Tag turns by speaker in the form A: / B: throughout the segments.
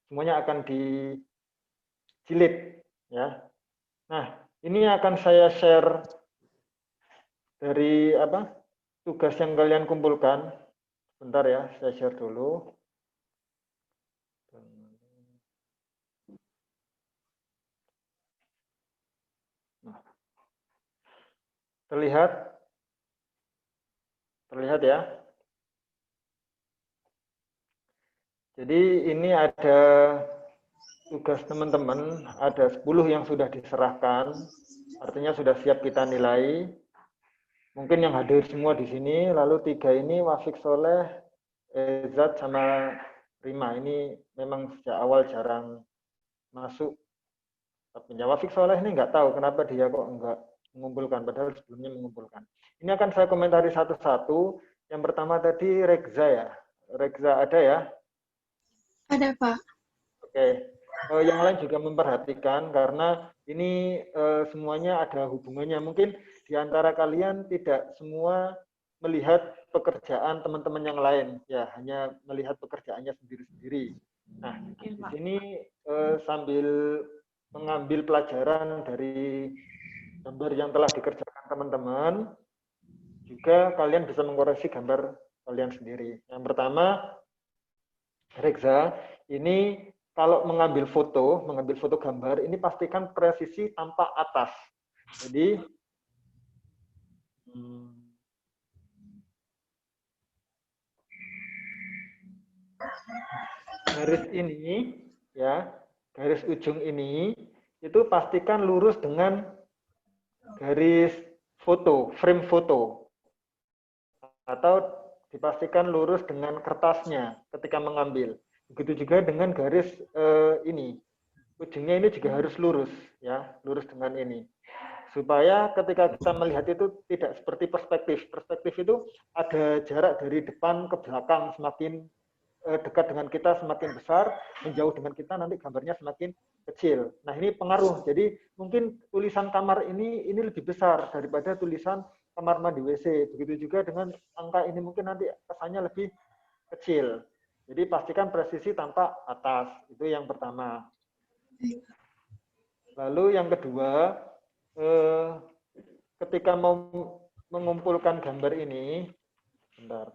A: semuanya akan dijilid ya. Nah, ini akan saya share dari tugas yang kalian kumpulkan. Bentar ya, saya share dulu. Nah, terlihat ya. Jadi ini ada tugas teman-teman, ada 10 yang sudah diserahkan, artinya sudah siap kita nilai. Mungkin yang hadir semua di sini, lalu 3 ini Wafik Soleh, Ezat sama Rima. Ini memang sejak awal jarang masuk. Tapi Wafik Soleh ini nggak tahu kenapa dia kok nggak mengumpulkan, padahal sebelumnya mengumpulkan. Ini akan saya komentari satu-satu. Yang pertama tadi Rekza ya. Rekza ada ya?
B: Ada, Pak.
A: Oke. Yang lain juga memperhatikan karena ini semuanya ada hubungannya. Mungkin di antara kalian tidak semua melihat pekerjaan teman-teman yang lain, ya hanya melihat pekerjaannya sendiri-sendiri. Nah, di sini sambil mengambil pelajaran dari gambar yang telah dikerjakan teman-teman, juga kalian bisa mengkoreksi gambar kalian sendiri. Yang pertama, Rekza, ini kalau mengambil foto gambar, ini pastikan presisi tampak atas. Jadi, garis ini, ya, garis ujung ini, itu pastikan lurus dengan garis foto, frame foto. Atau dipastikan lurus dengan kertasnya ketika mengambil. Begitu juga dengan garis ini. Ujungnya ini juga harus lurus, ya, lurus dengan ini. Supaya ketika kita melihat itu tidak seperti perspektif. Perspektif itu ada jarak dari depan ke belakang, semakin dekat dengan kita semakin besar, menjauh dengan kita nanti gambarnya semakin kecil. Nah, ini pengaruh. Jadi mungkin tulisan kamar ini lebih besar daripada tulisan kamar mandi WC. Begitu juga dengan angka ini mungkin nanti kesannya lebih kecil. Jadi pastikan presisi tampak atas. Itu yang pertama. Lalu yang kedua, ketika mau mengumpulkan gambar ini, bentar.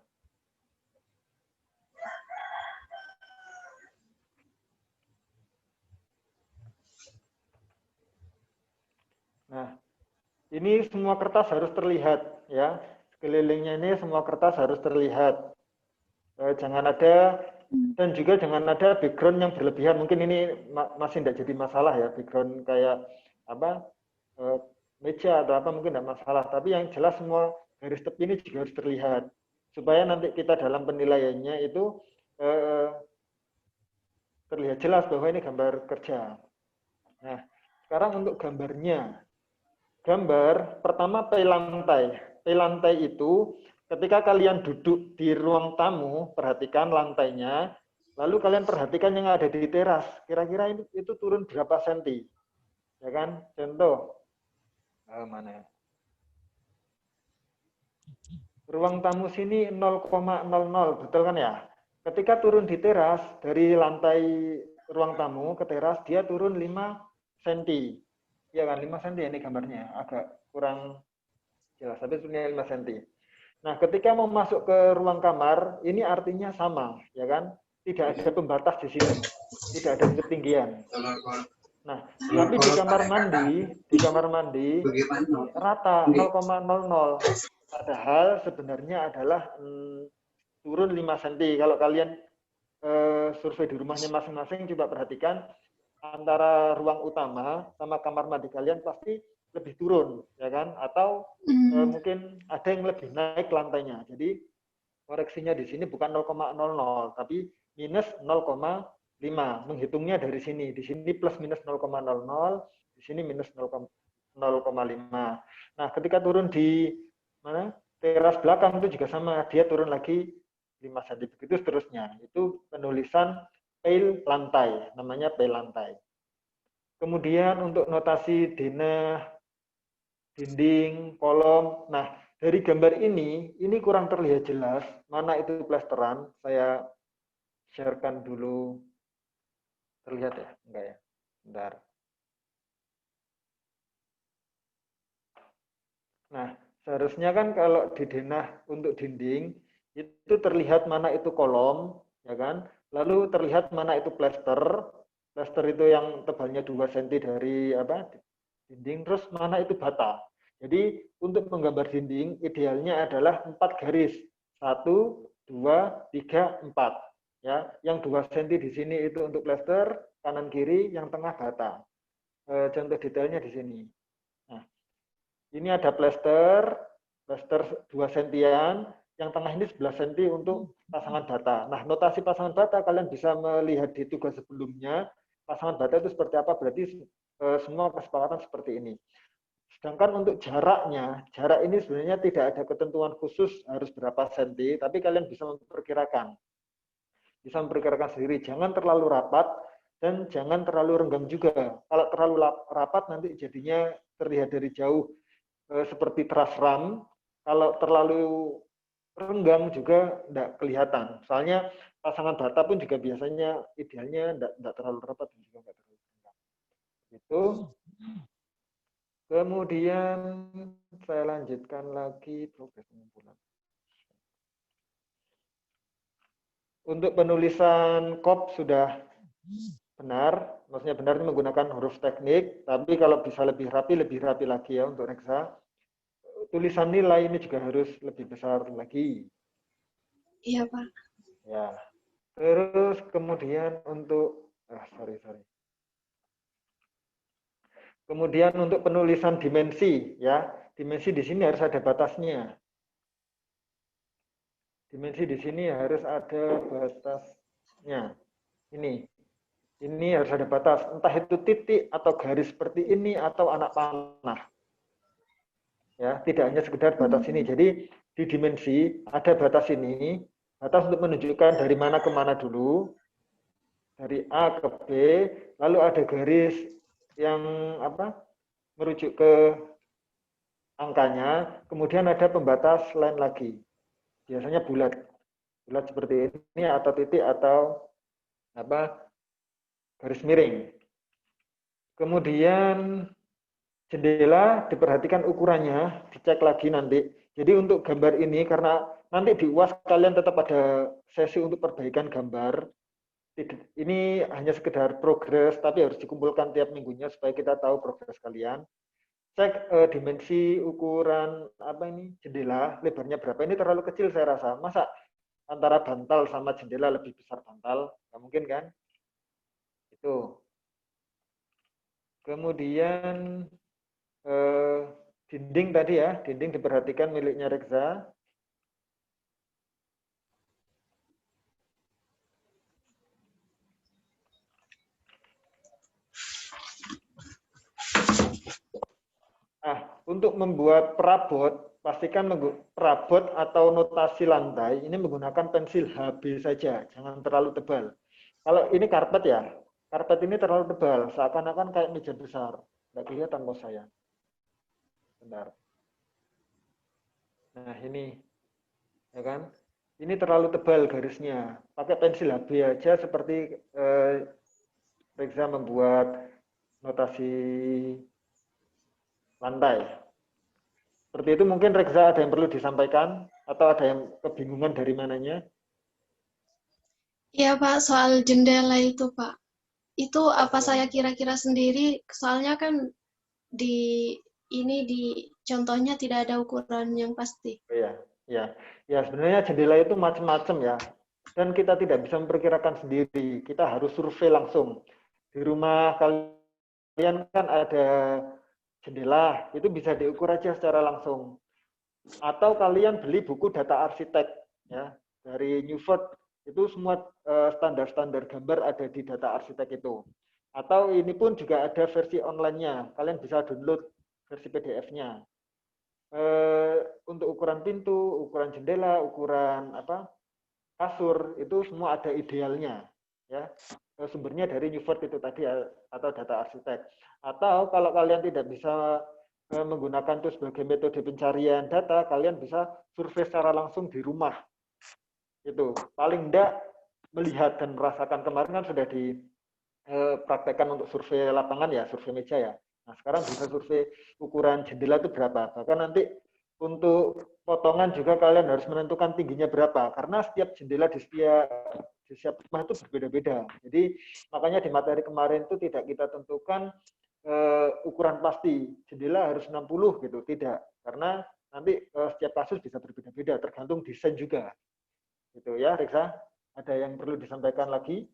A: Nah, ini semua kertas harus terlihat, ya. Sekelilingnya ini semua kertas harus terlihat. Jangan ada, dan juga jangan ada background yang berlebihan. Mungkin ini masih tidak jadi masalah ya, background kayak meja atau apa mungkin tidak masalah. Tapi yang jelas semua garis tepi ini juga harus terlihat. Supaya nanti kita dalam penilaiannya itu terlihat jelas bahwa ini gambar kerja. Nah, sekarang untuk gambarnya. Gambar pertama P lantai. P lantai itu ketika kalian duduk di ruang tamu, perhatikan lantainya, lalu kalian perhatikan yang ada di teras. Kira-kira itu turun berapa senti? Ya kan? Contoh. Mana? Ruang tamu sini 0,00, betul kan ya? Ketika turun di teras, dari lantai ruang tamu ke teras, dia turun 5 cm. Iya kan, 5 cm ini gambarnya. Agak kurang jelas, tapi sebenarnya 5 cm. Nah, ketika mau masuk ke ruang kamar, ini artinya sama, ya kan? Tidak ada pembatas di sini. Tidak ada ketinggian. Nah, tapi di kamar mandi rata 0,00. Padahal sebenarnya adalah turun 5 cm. Kalau kalian survei di rumahnya masing-masing, coba perhatikan antara ruang utama sama kamar mandi kalian pasti lebih turun, ya kan? Atau mungkin ada yang lebih naik lantainya. Jadi koreksinya di sini bukan 0,00, tapi minus 0,5. Menghitungnya dari sini. Di sini plus minus 0,00, di sini minus 0,5. Nah, ketika turun di mana? Teras belakang itu juga sama, dia turun lagi 5 cm. Begitu seterusnya. Itu penulisan peil lantai, namanya peil lantai. Kemudian untuk notasi denah, dinding, kolom. Nah, dari gambar ini kurang terlihat jelas mana itu plesteran. Saya sharekan dulu Terlihat ya? Enggak ya? Bentar. Nah, seharusnya kan kalau di denah untuk dinding, itu terlihat mana itu kolom, ya kan? Lalu terlihat mana itu plester. Plester itu yang tebalnya 2 cm dari apa? Dinding, terus mana itu bata. Jadi untuk menggambar dinding, idealnya adalah 4 garis. 1, 2, 3, 4. Ya, yang 2 cm di sini itu untuk plester, kanan kiri, yang tengah bata. Contoh detailnya di sini. Nah, ini ada plester 2 sentian, yang tengah ini 11 cm untuk pasangan bata. Nah, notasi pasangan bata kalian bisa melihat di tugas sebelumnya. Pasangan bata itu seperti apa? Berarti semua kesepakatan seperti ini. Sedangkan untuk jaraknya, jarak ini sebenarnya tidak ada ketentuan khusus harus berapa senti, tapi kalian bisa memperkirakan. Bisa memperkirakan sendiri. Jangan terlalu rapat dan jangan terlalu renggang juga. Kalau terlalu rapat nanti jadinya terlihat dari jauh seperti teras ram. Kalau terlalu renggang juga tidak kelihatan. Soalnya pasangan bata pun juga biasanya idealnya tidak terlalu rapat dan juga tidak terlalu renggang. Itu. Kemudian saya lanjutkan lagi progres pengumpulan. Untuk penulisan kop sudah benar, maksudnya benar ini menggunakan huruf teknik, tapi kalau bisa lebih rapi lagi ya untuk reksa. Tulisan nilai ini juga harus lebih besar lagi.
B: Iya, Pak.
A: Ya. Terus kemudian untuk sorry. Kemudian untuk penulisan dimensi ya. Dimensi di sini harus ada batasnya. Dimensi di sini harus ada batasnya. Ini harus ada batas. Entah itu titik atau garis seperti ini atau anak panah. Ya, tidak hanya sekedar batas ini. Jadi di dimensi ada batas ini, batas untuk menunjukkan dari mana ke mana dulu, dari A ke B, lalu ada garis yang apa? Merujuk ke angkanya, kemudian ada pembatas lain lagi. Biasanya bulat. Bulat seperti ini atau titik atau apa? Garis miring. Kemudian jendela diperhatikan ukurannya, dicek lagi nanti. Jadi untuk gambar ini, karena nanti di UAS kalian tetap ada sesi untuk perbaikan gambar. Ini hanya sekedar progres, tapi harus dikumpulkan tiap minggunya supaya kita tahu progres kalian. Cek dimensi ukuran apa ini jendela, lebarnya berapa. Ini terlalu kecil saya rasa. Masa antara bantal sama jendela lebih besar bantal? Nggak mungkin kan? Itu. Kemudian dinding tadi ya, dinding diperhatikan miliknya Reksa. Nah, untuk membuat perabot, pastikan perabot atau notasi lantai ini menggunakan pensil HB saja, jangan terlalu tebal. Kalau ini karpet ya, karpet ini terlalu tebal, seakan-akan kayak meja besar. Nggak kelihatan bos saya. Bentar. Nah ini, ya kan? Ini terlalu tebal garisnya. Pakai pensil HB aja seperti Reksa membuat notasi lantai. Seperti itu mungkin Reksa ada yang perlu disampaikan atau ada yang kebingungan dari mananya?
B: Iya, Pak, soal jendela itu, Pak. Itu apa
A: Ya.
B: saya kira-kira sendiri, soalnya kan di di contohnya tidak ada ukuran yang pasti.
A: Iya, ya. Ya, sebenarnya jendela itu macam-macam ya. Dan kita tidak bisa memperkirakan sendiri. Kita harus survei langsung. Di rumah kalian kan ada jendela, itu bisa diukur aja secara langsung. Atau kalian beli buku data arsitek ya dari Newford, itu semua standar-standar gambar ada di data arsitek itu. Atau ini pun juga ada versi online-nya, kalian bisa download versi PDF-nya. Untuk ukuran pintu, ukuran jendela, ukuran apa kasur itu semua ada idealnya ya. Sumbernya dari Newford itu tadi atau data arsitek. Atau kalau kalian tidak bisa menggunakan itu sebagai metode pencarian data, kalian bisa survei secara langsung di rumah. Itu paling enggak melihat dan merasakan. Kemarin kan sudah di praktekkan untuk survei lapangan ya, survei meja ya. Nah, sekarang bisa survei ukuran jendela itu berapa. Bahkan nanti untuk potongan juga kalian harus menentukan tingginya berapa. Karena setiap jendela di setiap rumah itu berbeda-beda. Jadi makanya di materi kemarin itu tidak kita tentukan ukuran pasti. Jendela harus 60 gitu, tidak. Karena nanti setiap kasus bisa berbeda-beda, tergantung desain juga. Gitu ya, Reksa. Ada yang perlu disampaikan lagi?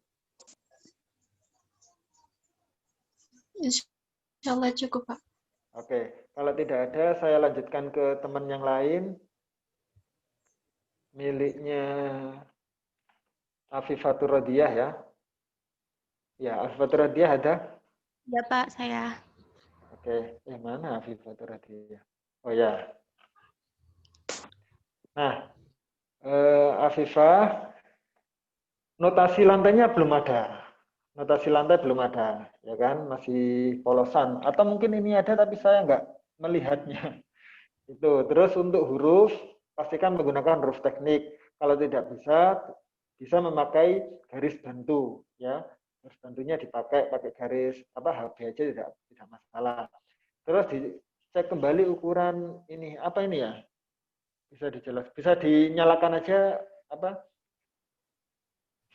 B: Insya Allah cukup, Pak.
A: Oke, kalau tidak ada, saya lanjutkan ke teman yang lain. Miliknya Afifatur Rodiah ya. Ya, Afifatur Rodiah ada?
C: Ya Pak, saya.
A: Oke, yang mana Afifatur Rodiah? Oh ya. Nah, Afifah, notasi lantainya belum ada. Notasi lantai belum ada, ya kan? Masih polosan. Atau mungkin ini ada tapi saya nggak melihatnya. Itu. Terus untuk huruf, pastikan menggunakan huruf teknik. Kalau tidak bisa memakai garis bantu, ya. Garis bantunya dipakai pakai garis HB aja tidak masalah. Terus dicek kembali ukuran ini apa ini ya? Bisa dinyalakan aja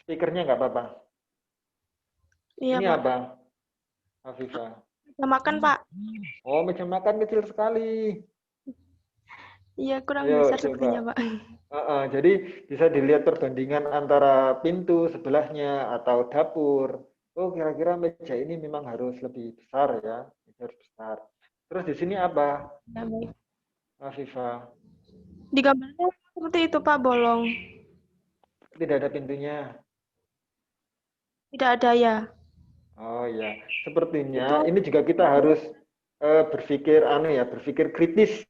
A: speakernya nggak apa-apa.
C: Iya
A: Ini
C: Pak.
A: apa, Afifah?
C: Meja makan Pak.
A: Oh, meja makan kecil sekali.
C: Iya kurang
A: Ayo
C: besar
A: coba.
C: sepertinya Pak.
A: Jadi bisa dilihat perbandingan antara pintu sebelahnya atau dapur. Oh, kira-kira meja ini memang harus lebih besar ya, meja harus besar. Terus di sini apa,
C: Ya, baik.
A: Afifah?
C: Di gambarnya seperti itu Pak, bolong.
A: Tidak ada pintunya.
C: Tidak ada ya.
A: Oh ya, sepertinya
C: Itu
A: ini juga kita harus berpikir kritis.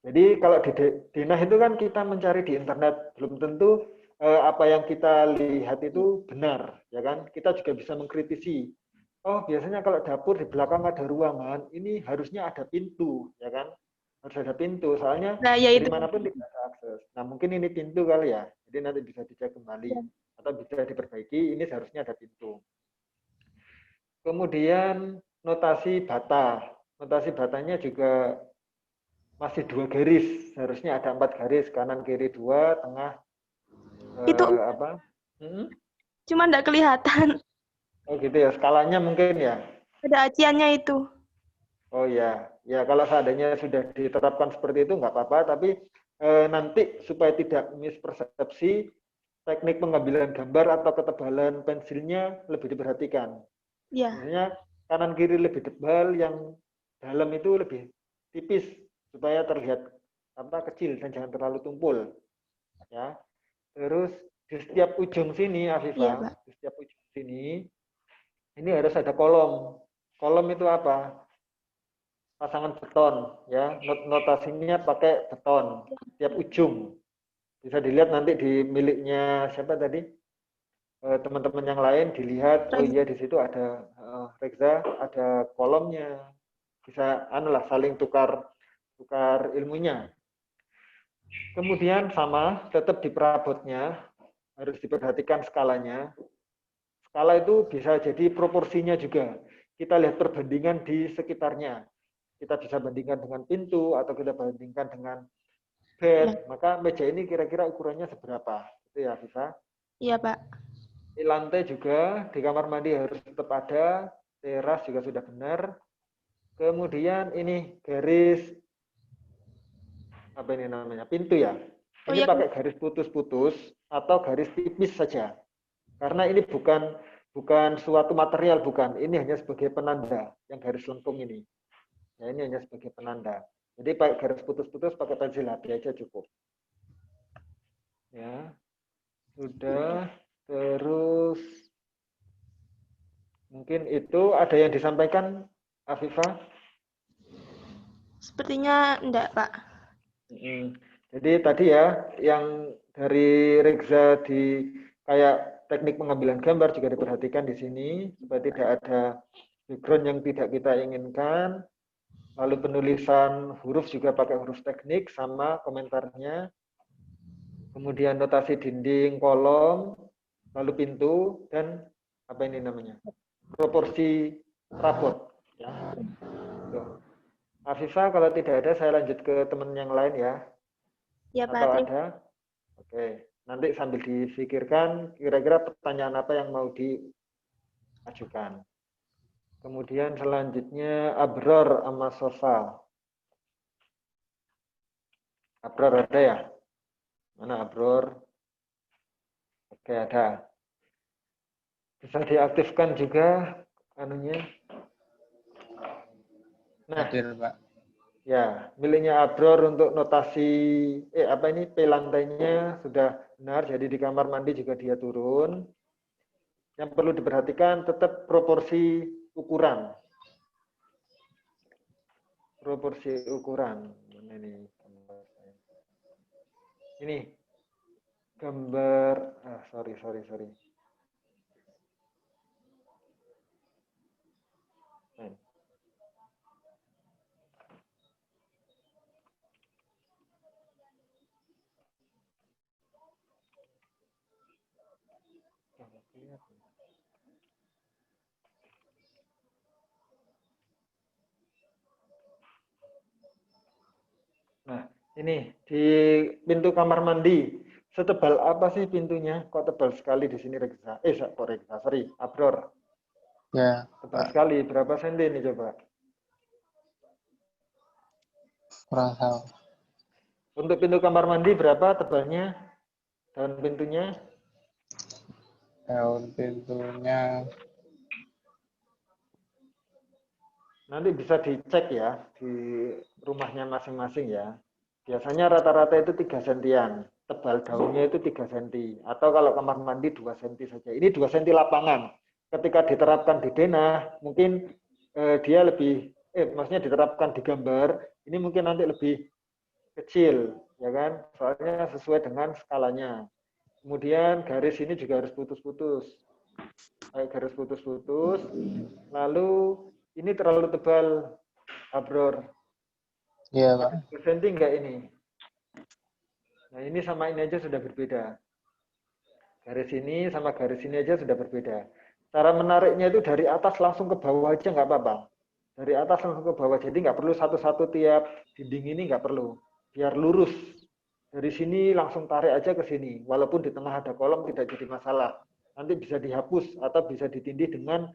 A: Jadi kalau di Dinah itu kan kita mencari di internet, belum tentu apa yang kita lihat itu benar, ya kan? Kita juga bisa mengkritisi. Oh, biasanya kalau dapur di belakang ada ruangan, ini harusnya ada pintu, ya kan? Harus ada pintu, soalnya
C: nah, ya
A: dari
C: itu.
A: manapun tidak ada akses. Nah, mungkin ini pintu kali ya. Jadi nanti bisa dicek kembali atau bisa diperbaiki, ini seharusnya ada pintu. Kemudian notasi bata. Notasi batanya juga masih 2 garis, seharusnya ada 4 garis, kanan kiri 2, tengah
C: Itu
A: apa?
C: cuma enggak kelihatan.
A: Oh gitu ya, skalanya mungkin ya.
C: Ada aciannya itu.
A: Oh ya, ya kalau seandainya sudah diterapkan seperti itu nggak apa-apa, tapi nanti supaya tidak mispersepsi, teknik pengambilan gambar atau ketebalan pensilnya lebih diperhatikan.
C: Ya.
A: Biasanya kanan kiri lebih tebal, yang dalam itu lebih tipis supaya terlihat kecil dan jangan terlalu tumpul. Ya. Terus di setiap ujung sini, Afifah,
C: Iya, Pak.
A: di setiap ujung sini ini harus ada kolom. Kolom itu apa? Pasangan beton, ya. Notasinya pakai beton. Setiap ujung. Bisa dilihat nanti di miliknya siapa tadi? Teman-teman yang lain dilihat, oh iya di situ ada Reksa, ada kolomnya, bisa saling tukar ilmunya. Kemudian sama, tetap di perabotnya harus diperhatikan skalanya. Skala itu bisa jadi proporsinya juga. Kita lihat perbandingan di sekitarnya. Kita bisa bandingkan dengan pintu atau kita bandingkan dengan bed. Maka meja ini kira-kira ukurannya seberapa? Itu ya, bisa.
C: Iya, Pak.
A: Di lantai juga, di kamar mandi harus tetap ada, teras juga sudah benar. Kemudian ini garis, apa ini namanya, pintu ya. Ini pakai garis putus-putus atau garis tipis saja. Karena ini bukan suatu material, bukan. Ini hanya sebagai penanda, yang garis lengkung ini. Ya, ini hanya sebagai penanda. Jadi pakai garis putus-putus, pakai pensil HB aja cukup. Ya, sudah. Terus mungkin itu ada yang disampaikan, Afifah?
C: Sepertinya enggak, Pak.
A: Jadi tadi ya, yang dari Reksa di kayak teknik pengambilan gambar juga diperhatikan di sini, supaya tidak ada background yang tidak kita inginkan. Lalu penulisan huruf juga pakai huruf teknik sama komentarnya. Kemudian notasi dinding, kolom, lalu pintu, dan apa ini namanya? proporsi rapot. Ya. Tuh. Afifah, kalau tidak ada saya lanjut ke teman yang lain ya.
C: Ya, Pak.
A: Atau ada? Oke. Nanti sambil difikirkan kira-kira pertanyaan apa yang mau diajukan. Kemudian selanjutnya Abror sama Sofa. Abror ada ya? Mana Abror? Oke, ada. Bisa diaktifkan juga anunya. Nah,
D: Hadir, Pak.
A: ya, miliknya Abror untuk notasi P lantainya sudah benar, jadi di kamar mandi juga dia turun. Yang perlu diperhatikan tetap proporsi ukuran. Proporsi ukuran. Mana ini? Ini gambar, sorry. Nah, ini di pintu kamar mandi. Setebal apa sih pintunya? Kok tebal sekali di sini Reksa? Sorry, Abror.
D: Ya,
A: Tebal
D: Pak.
A: sekali. Berapa senti ini coba?
D: Kurang tahu.
A: Untuk pintu kamar mandi berapa tebalnya? Daun pintunya?
D: Daun pintunya
A: Nanti bisa dicek ya di rumahnya masing-masing ya. Biasanya rata-rata itu 3 sentian. Tebal daunnya itu 3 senti. Atau kalau kamar mandi 2 senti saja. Ini 2 senti lapangan. Ketika diterapkan di denah, mungkin dia lebih, maksudnya diterapkan di gambar, ini mungkin nanti lebih kecil, ya kan? Soalnya sesuai dengan skalanya. Kemudian garis ini juga harus putus-putus. Garis putus-putus. Lalu ini terlalu tebal, Abror.
D: Iya, Pak.
A: 2 cm enggak ini? Nah, ini sama ini aja sudah berbeda. Garis ini sama garis ini aja sudah berbeda. Cara menariknya itu dari atas langsung ke bawah aja nggak apa-apa. Dari atas langsung ke bawah. Jadi nggak perlu satu-satu tiap dinding ini nggak perlu. Biar lurus. Dari sini langsung tarik aja ke sini. Walaupun di tengah ada kolom tidak jadi masalah. Nanti bisa dihapus atau bisa ditindih dengan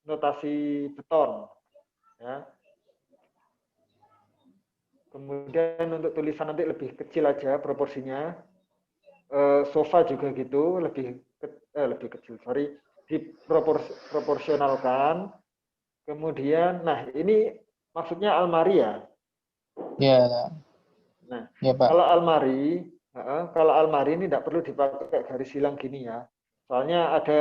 A: notasi beton. Ya. Kemudian untuk tulisan nanti lebih kecil aja proporsinya. Sofa juga gitu, lebih kecil, diproporsionalkan. Kemudian, nah ini maksudnya almari ya.
D: Iya.
A: Nah,
D: Iya, Pak.
A: kalau almari ini tidak perlu dipakai garis silang gini ya. Soalnya ada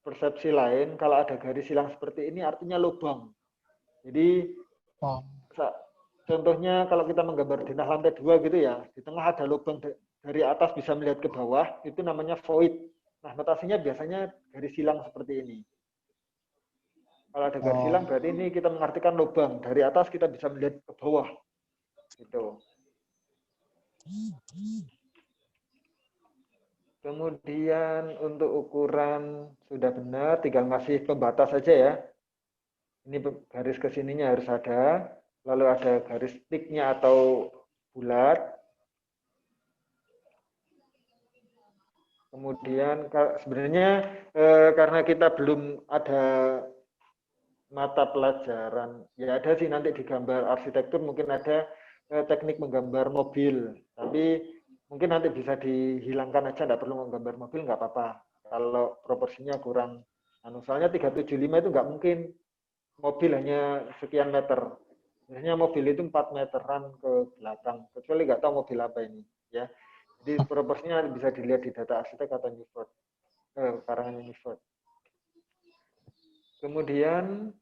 A: persepsi lain, kalau ada garis silang seperti ini artinya lubang. Jadi, contohnya kalau kita menggambar denah lantai 2 gitu ya, di tengah ada lubang dari atas bisa melihat ke bawah, itu namanya void. Nah, notasinya biasanya garis silang seperti ini. Kalau ada garis silang berarti ini kita mengartikan lubang. Dari atas kita bisa melihat ke bawah. Gitu. Kemudian untuk ukuran sudah benar, tinggal ngasih pembatas saja ya. Ini garis ke sininya harus ada. Lalu ada garis tiknya atau bulat. Kemudian sebenarnya karena kita belum ada mata pelajaran, ya ada sih nanti di gambar arsitektur mungkin ada teknik menggambar mobil, tapi mungkin nanti bisa dihilangkan aja, nggak perlu menggambar mobil, nggak apa-apa. Kalau proporsinya kurang, soalnya 375 itu nggak mungkin mobil hanya sekian meter. Biasanya mobil itu 4 meteran ke belakang, kecuali nggak tahu mobil apa ini, ya. Jadi proporsinya bisa dilihat di data arsitek atau Newford, karangan Newford. Kemudian,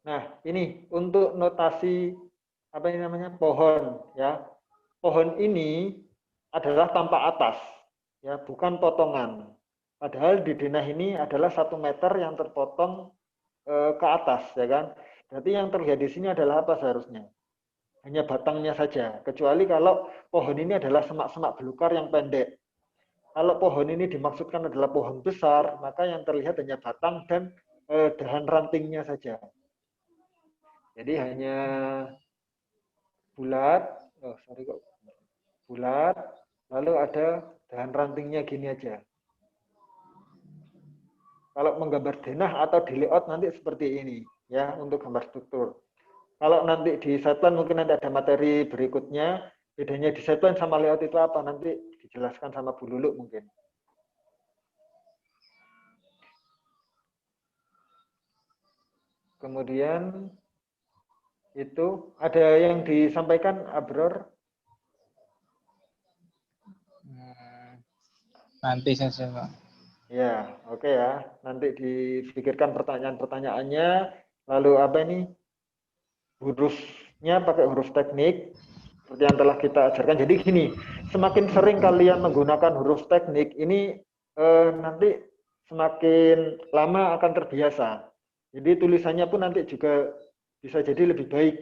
A: nah ini untuk notasi apa ini namanya pohon, ya. Pohon ini adalah tanpa atas, ya, bukan potongan. Padahal di denah ini adalah 1 meter yang terpotong ke atas, ya kan. Berarti yang terlihat di sini adalah apa seharusnya? Hanya batangnya saja, kecuali kalau pohon ini adalah semak-semak belukar yang pendek. Kalau pohon ini dimaksudkan adalah pohon besar, maka yang terlihat hanya batang dan dahan rantingnya saja. Jadi hanya bulat, bulat, lalu ada dahan rantingnya gini aja. Kalau menggambar denah atau di layout nanti seperti ini, ya, untuk gambar struktur. Kalau nanti di setline mungkin nanti ada materi berikutnya, bedanya di setline sama layout itu apa, nanti dijelaskan sama Bu Lulu mungkin. Kemudian itu ada yang disampaikan Abror?
D: Nanti saja, Pak.
A: Ya, oke ya. Nanti dipikirkan pertanyaan-pertanyaannya. Lalu apa ini? Hurufnya pakai huruf teknik seperti yang telah kita ajarkan. Jadi gini, semakin sering kalian menggunakan huruf teknik ini nanti semakin lama akan terbiasa. Jadi tulisannya pun nanti juga bisa jadi lebih baik,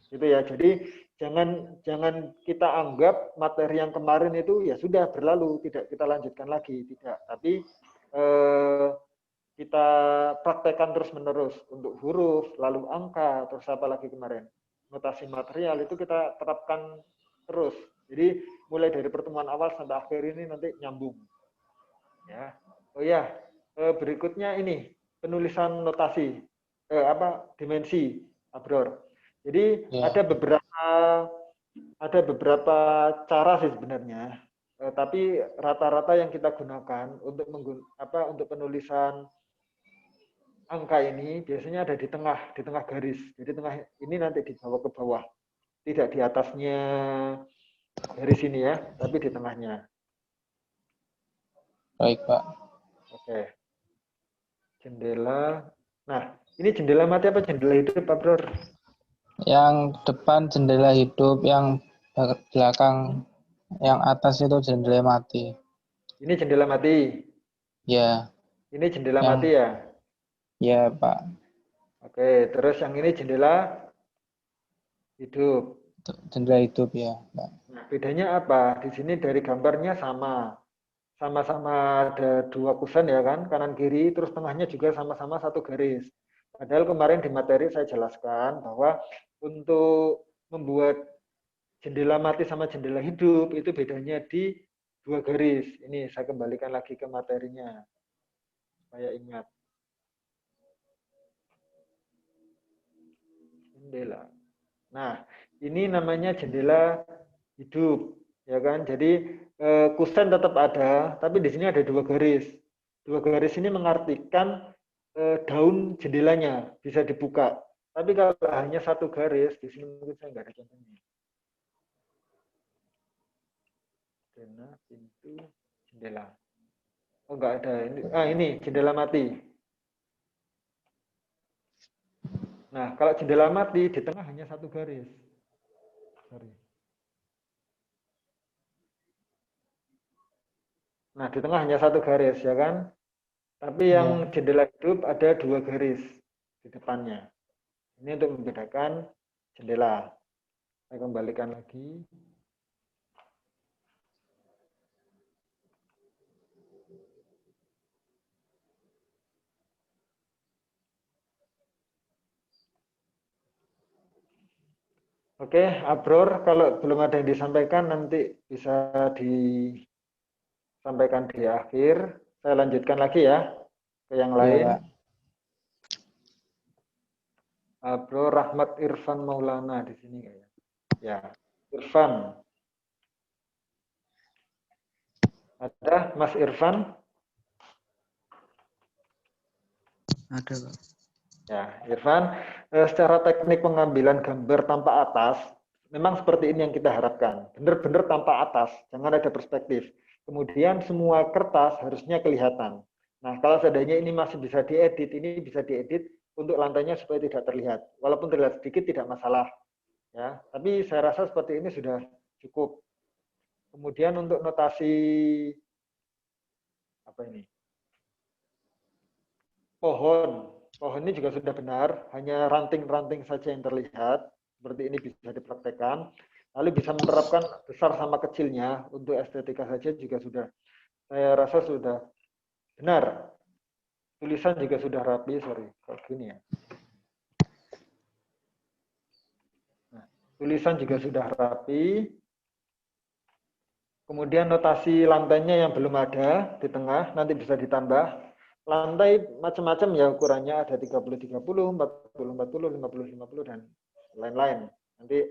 A: gitu ya. Jadi jangan kita anggap materi yang kemarin itu ya sudah berlalu, tidak kita lanjutkan lagi, tidak. Tapi kita praktekkan terus-menerus untuk huruf, lalu angka, terus apa lagi kemarin, notasi material itu kita terapkan terus. Jadi mulai dari pertemuan awal sampai akhir ini nanti nyambung. Ya, oh ya, berikutnya ini penulisan notasi, dimensi, Abror. Jadi
D: Ya.
A: ada beberapa cara sih sebenarnya, tapi rata-rata yang kita gunakan untuk penulisan angka ini biasanya ada di tengah garis. Jadi tengah ini nanti dibawa ke bawah, tidak di atasnya garis ini ya, tapi di tengahnya.
D: Baik, Pak.
A: Oke. Jendela. Nah, ini jendela mati apa jendela hidup, Pak Bro?
D: Yang depan jendela hidup, yang belakang, yang atas itu jendela mati.
A: Ini jendela mati.
D: Ya.
A: Ini jendela mati ya?
D: Ya, Pak.
A: Oke, terus yang ini jendela hidup.
D: Jendela hidup ya, Pak.
A: Nah, bedanya apa? Di sini dari gambarnya sama-sama ada dua kusen ya kan, kanan kiri, terus tengahnya juga sama-sama satu garis. Padahal kemarin di materi saya jelaskan bahwa untuk membuat jendela mati sama jendela hidup itu bedanya di dua garis. Ini saya kembalikan lagi ke materinya supaya ingat. Jendela. Nah, ini namanya jendela hidup, ya kan? Jadi kusen tetap ada, tapi di sini ada dua garis. Dua garis ini mengartikan daun jendelanya bisa dibuka. Tapi kalau hanya satu garis, di sini mungkin saya nggak ada contohnya. Jendela, pintu, jendela. Oh, nggak ada. Ini jendela mati. Nah, kalau jendela mati, di tengah hanya satu garis. Sorry. Nah, di tengah hanya satu garis, ya kan? Tapi yang jendela hidup ada dua garis di depannya. Ini untuk membedakan jendela. Saya kembalikan lagi. Oke, Abror, kalau belum ada yang disampaikan nanti bisa disampaikan di akhir. Saya lanjutkan lagi ya ke yang lain.
D: Ya,
A: Abror Rahmat Irfan Maulana di sini kayaknya. Ya, Irfan. Ada Mas Irfan?
E: Ada, Pak.
A: Ya, Irfan, secara teknik pengambilan gambar tanpa atas, memang seperti ini yang kita harapkan. Benar-benar tanpa atas, jangan ada perspektif. Kemudian semua kertas harusnya kelihatan. Nah, kalau seandainya ini masih bisa diedit, ini bisa diedit untuk lantainya supaya tidak terlihat. Walaupun terlihat sedikit tidak masalah. Ya, tapi saya rasa seperti ini sudah cukup. Kemudian untuk notasi apa ini? Pohon ini juga sudah benar, hanya ranting-ranting saja yang terlihat. Seperti ini bisa dipraktekkan. Lalu bisa menerapkan besar sama kecilnya, untuk estetika saja juga sudah Saya rasa sudah benar. Tulisan juga sudah rapi, sorry. Kalau gini ya. Nah, tulisan juga sudah rapi. Kemudian notasi lantainya yang belum ada di tengah, nanti bisa ditambah. Lantai macam-macam ya ukurannya, ada 30-30, 40-40, 50-50, dan lain-lain. Nanti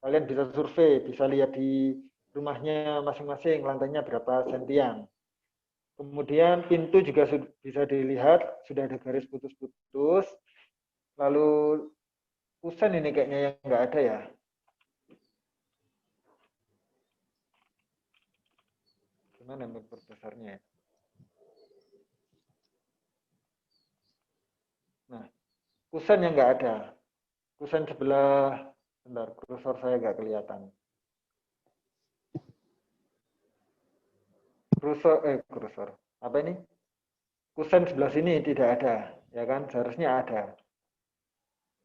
A: kalian bisa survei, bisa lihat di rumahnya masing-masing lantainya berapa sentian. Kemudian pintu juga bisa dilihat, sudah ada garis putus-putus. Lalu kusen ini kayaknya yang nggak ada ya. Gimana memperbesarnya ya? Nah, kusen yang nggak ada. Kusen sebelah, bentar, kursor saya nggak kelihatan. Kursor. Apa ini? Kusen sebelah sini tidak ada, ya kan? Seharusnya ada.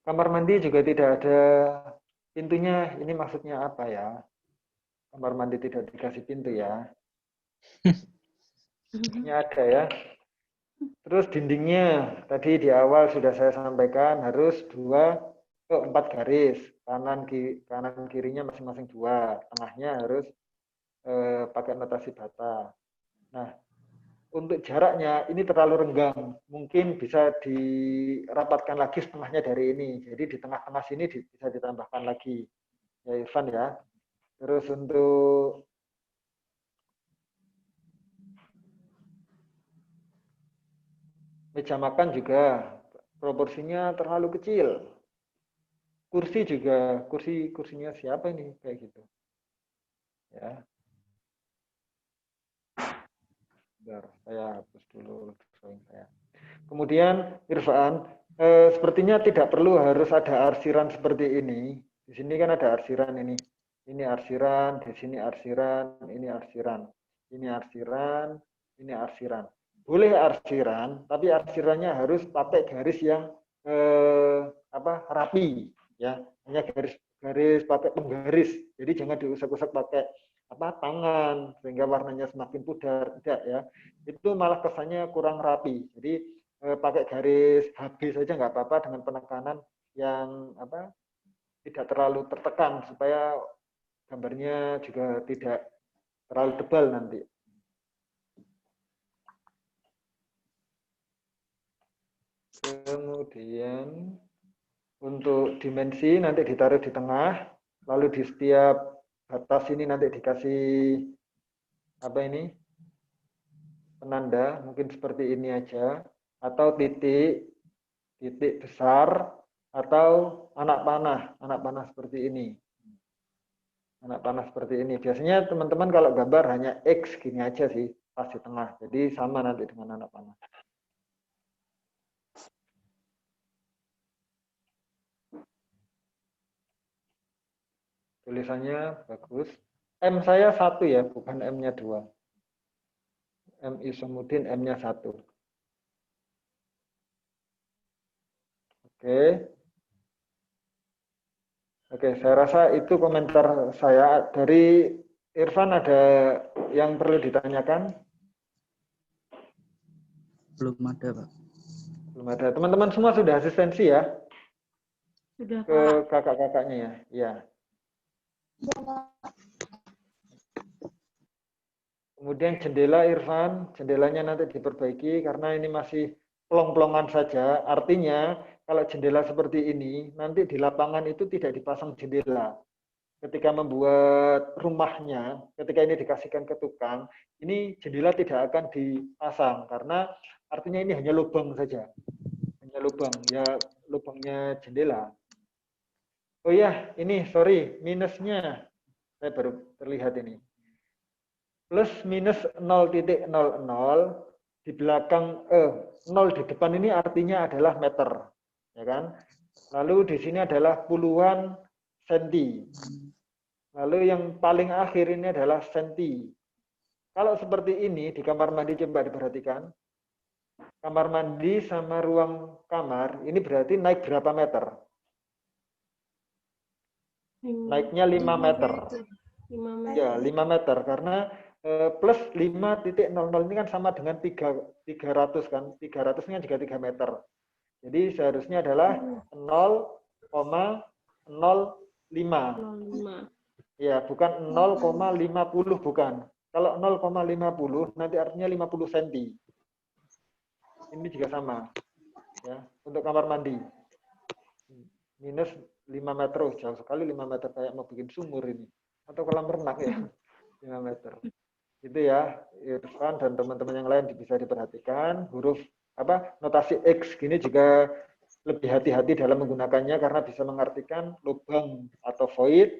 A: Kamar mandi juga tidak ada pintunya. Ini maksudnya apa ya? Kamar mandi tidak dikasih pintu ya. Ini ada ya. Terus dindingnya tadi di awal sudah saya sampaikan harus 4 garis, kanan kirinya masing-masing 2, tengahnya harus pakai notasi bata. Nah, untuk jaraknya ini terlalu renggang, mungkin bisa dirapatkan lagi setengahnya dari ini. Jadi di tengah-tengah sini bisa ditambahkan lagi, ya Irfan ya. Terus untuk meja makan juga proporsinya terlalu kecil. Kursi juga, kursinya siapa ini kayak gitu. Ya. Bentar, saya hapus dulu drawing saya. Kemudian Irfan, sepertinya tidak perlu harus ada arsiran seperti ini. Di sini kan ada arsiran ini. Ini arsiran, di sini arsiran, ini arsiran. Ini arsiran, ini arsiran. Boleh arsiran, tapi arsirannya harus pakai garis yang rapi, ya. Hanya garis pakai penggaris. Jadi jangan diusap-usap pakai tangan sehingga warnanya semakin pudar, tidak ya. Itu malah kesannya kurang rapi. Jadi pakai garis HB saja nggak apa-apa dengan penekanan yang tidak terlalu tertekan supaya gambarnya juga tidak terlalu tebal nanti. Kemudian untuk dimensi nanti ditaruh di tengah, lalu di setiap batas ini nanti dikasih penanda, mungkin seperti ini aja, atau titik besar, atau anak panah seperti ini. Anak panah seperti ini. Biasanya teman-teman kalau gambar hanya X gini aja sih, pas di tengah. Jadi sama nanti dengan anak panah. Tulisannya bagus. M saya 1 ya, bukan M-nya 2. M Isomudin, M-nya 1. Oke, saya rasa itu komentar saya. Dari Irfan ada yang perlu ditanyakan?
E: Belum ada, Pak.
A: Belum ada. Teman-teman semua sudah asistensi ya?
C: Sudah,
A: Ke
C: Pak.
A: kakak-kakaknya ya? Iya. Kemudian jendela Irfan, jendelanya nanti diperbaiki karena ini masih pelong-pelongan saja. Artinya kalau jendela seperti ini, nanti di lapangan itu tidak dipasang jendela. Ketika membuat rumahnya, ketika ini dikasihkan ke tukang, ini jendela tidak akan dipasang karena artinya ini hanya lubang saja. Hanya lubang, ya lubangnya jendela. Oh ya, ini sorry, minusnya. Saya baru terlihat ini. Plus minus 0,00 di belakang 0 di depan ini artinya adalah meter, ya kan? Lalu di sini adalah puluhan senti. Lalu yang paling akhir ini adalah senti. Kalau seperti ini di kamar mandi coba diperhatikan. Kamar mandi sama ruang kamar ini berarti naik berapa meter? Naiknya 5 meter.
B: 5 meter.
A: Ya, 5 meter karena plus 5.00 ini kan sama dengan 300 kan. 300 ini kan juga 3 meter. Jadi seharusnya adalah 0,05.
C: 05.
A: Ya, bukan 0,50 bukan. Kalau 0,50 nanti artinya 50 cm. Ini juga sama. Ya, untuk kamar mandi. Minus 5 meter, jauh sekali 5 meter kayak mau bikin sumur ini. Atau kolam renang ya. 5 meter. Itu ya, Irfan dan teman-teman yang lain bisa diperhatikan. Huruf notasi X gini juga lebih hati-hati dalam menggunakannya karena bisa mengartikan lubang atau void.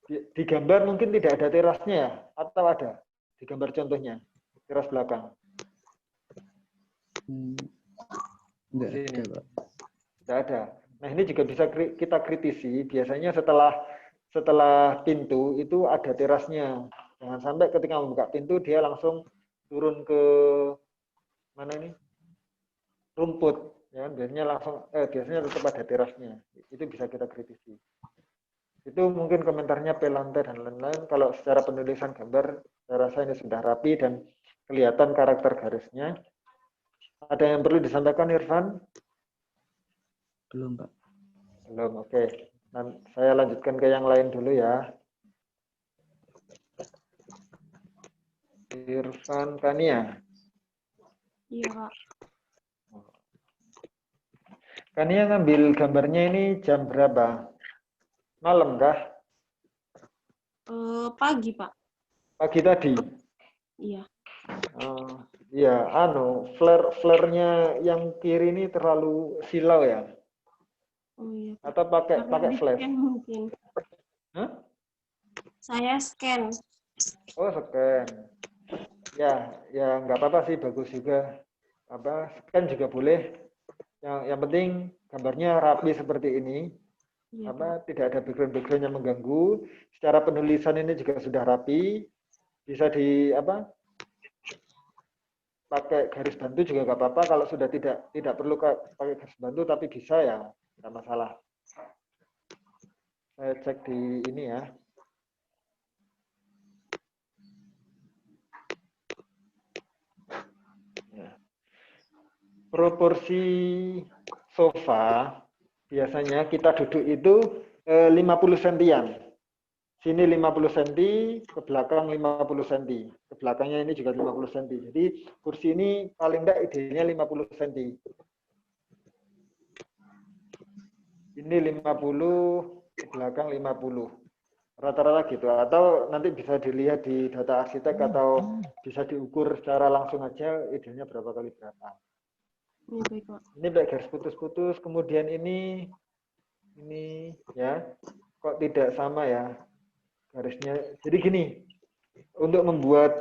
A: Di gambar mungkin tidak ada terasnya ya, atau ada di gambar contohnya teras belakang.
E: Enggak ada, Pak.
A: Tidak ada. Nah, ini juga bisa kita kritisi. Biasanya setelah pintu itu ada terasnya. Jangan sampai ketika membuka pintu dia langsung turun ke mana ini? Rumput. Ya, biasanya tetap ada terasnya. Itu bisa kita kritisi. Itu mungkin komentarnya P lantai dan lain-lain. Kalau secara penulisan gambar, saya rasa ini sudah rapi dan kelihatan karakter garisnya. Ada yang perlu disampaikan, Irfan?
E: Belum, Pak.
A: Belum, oke. Nah, saya lanjutkan ke yang lain dulu ya. Irfan Kania.
C: Iya, Pak.
A: Kania ngambil gambarnya ini jam berapa? Malam kah?
C: Pagi, Pak.
A: Pagi tadi?
C: Iya.
A: Iya, flare-nya yang kiri ini terlalu silau ya?
C: Oh iya.
A: Atau pakai flash?
C: Scan mungkin.
A: Hah?
C: Saya scan.
A: Oh, scan. Ya nggak apa-apa sih, bagus juga. Scan juga boleh. Yang penting gambarnya rapi seperti ini.
C: Iya,
A: Tidak ada background yang mengganggu. Secara penulisan ini juga sudah rapi. Bisa pakai garis bantu juga nggak apa-apa. Kalau sudah tidak perlu pakai garis bantu, tapi bisa ya, nggak masalah. Saya cek di ini ya. Proporsi sofa biasanya kita duduk itu 50 sentian. Sini 50 cm, ke belakang 50 cm. Ke belakangnya ini juga 50 cm. Jadi kursi ini paling enggak idenya 50 cm. Ini 50, ke belakang 50. Rata-rata gitu. Atau nanti bisa dilihat di data arsitek atau bisa diukur secara langsung aja idenya berapa kali berapa.
C: Ini baik, Pak.
A: Ini baik garis putus-putus. Kemudian ini ya, kok tidak sama ya garisnya. Jadi gini, untuk membuat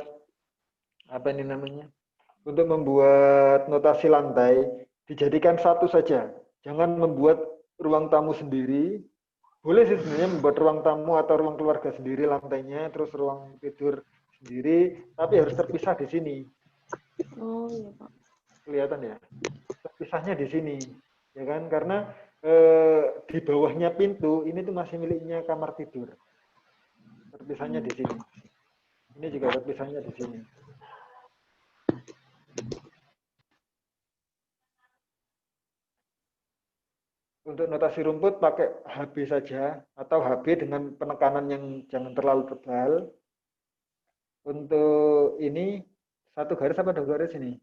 A: untuk membuat notasi lantai dijadikan satu saja. Jangan membuat ruang tamu sendiri. Boleh sih sebenarnya membuat ruang tamu atau ruang keluarga sendiri lantainya, terus ruang tidur sendiri, tapi harus terpisah di sini.
C: Oh iya, Pak.
A: Kelihatan ya, terpisahnya di sini, ya kan? Karena di bawahnya pintu ini tuh masih miliknya kamar tidur. Terpisahnya di sini. Ini juga terpisahnya di sini. Untuk notasi rumput pakai HB saja atau HB dengan penekanan yang jangan terlalu tebal. Untuk ini satu garis apa dua garis ini?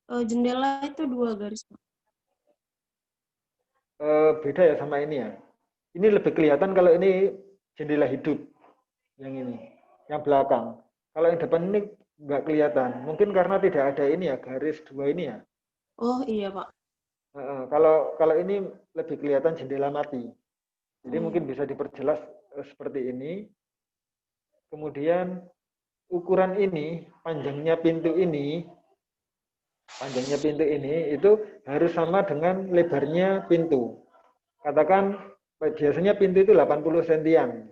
C: Jendela itu 2 garis, Pak.
A: Beda ya sama ini ya. Ini lebih kelihatan kalau ini jendela hidup. Yang ini, yang belakang. Kalau yang depan ini nggak kelihatan. Mungkin karena tidak ada ini ya, garis 2 ini ya.
C: Oh iya, Pak.
A: Kalau ini lebih kelihatan jendela mati. Jadi mungkin bisa diperjelas seperti ini. Kemudian ukuran ini, panjangnya pintu ini itu harus sama dengan lebarnya pintu. Katakan biasanya pintu itu 80 sentian.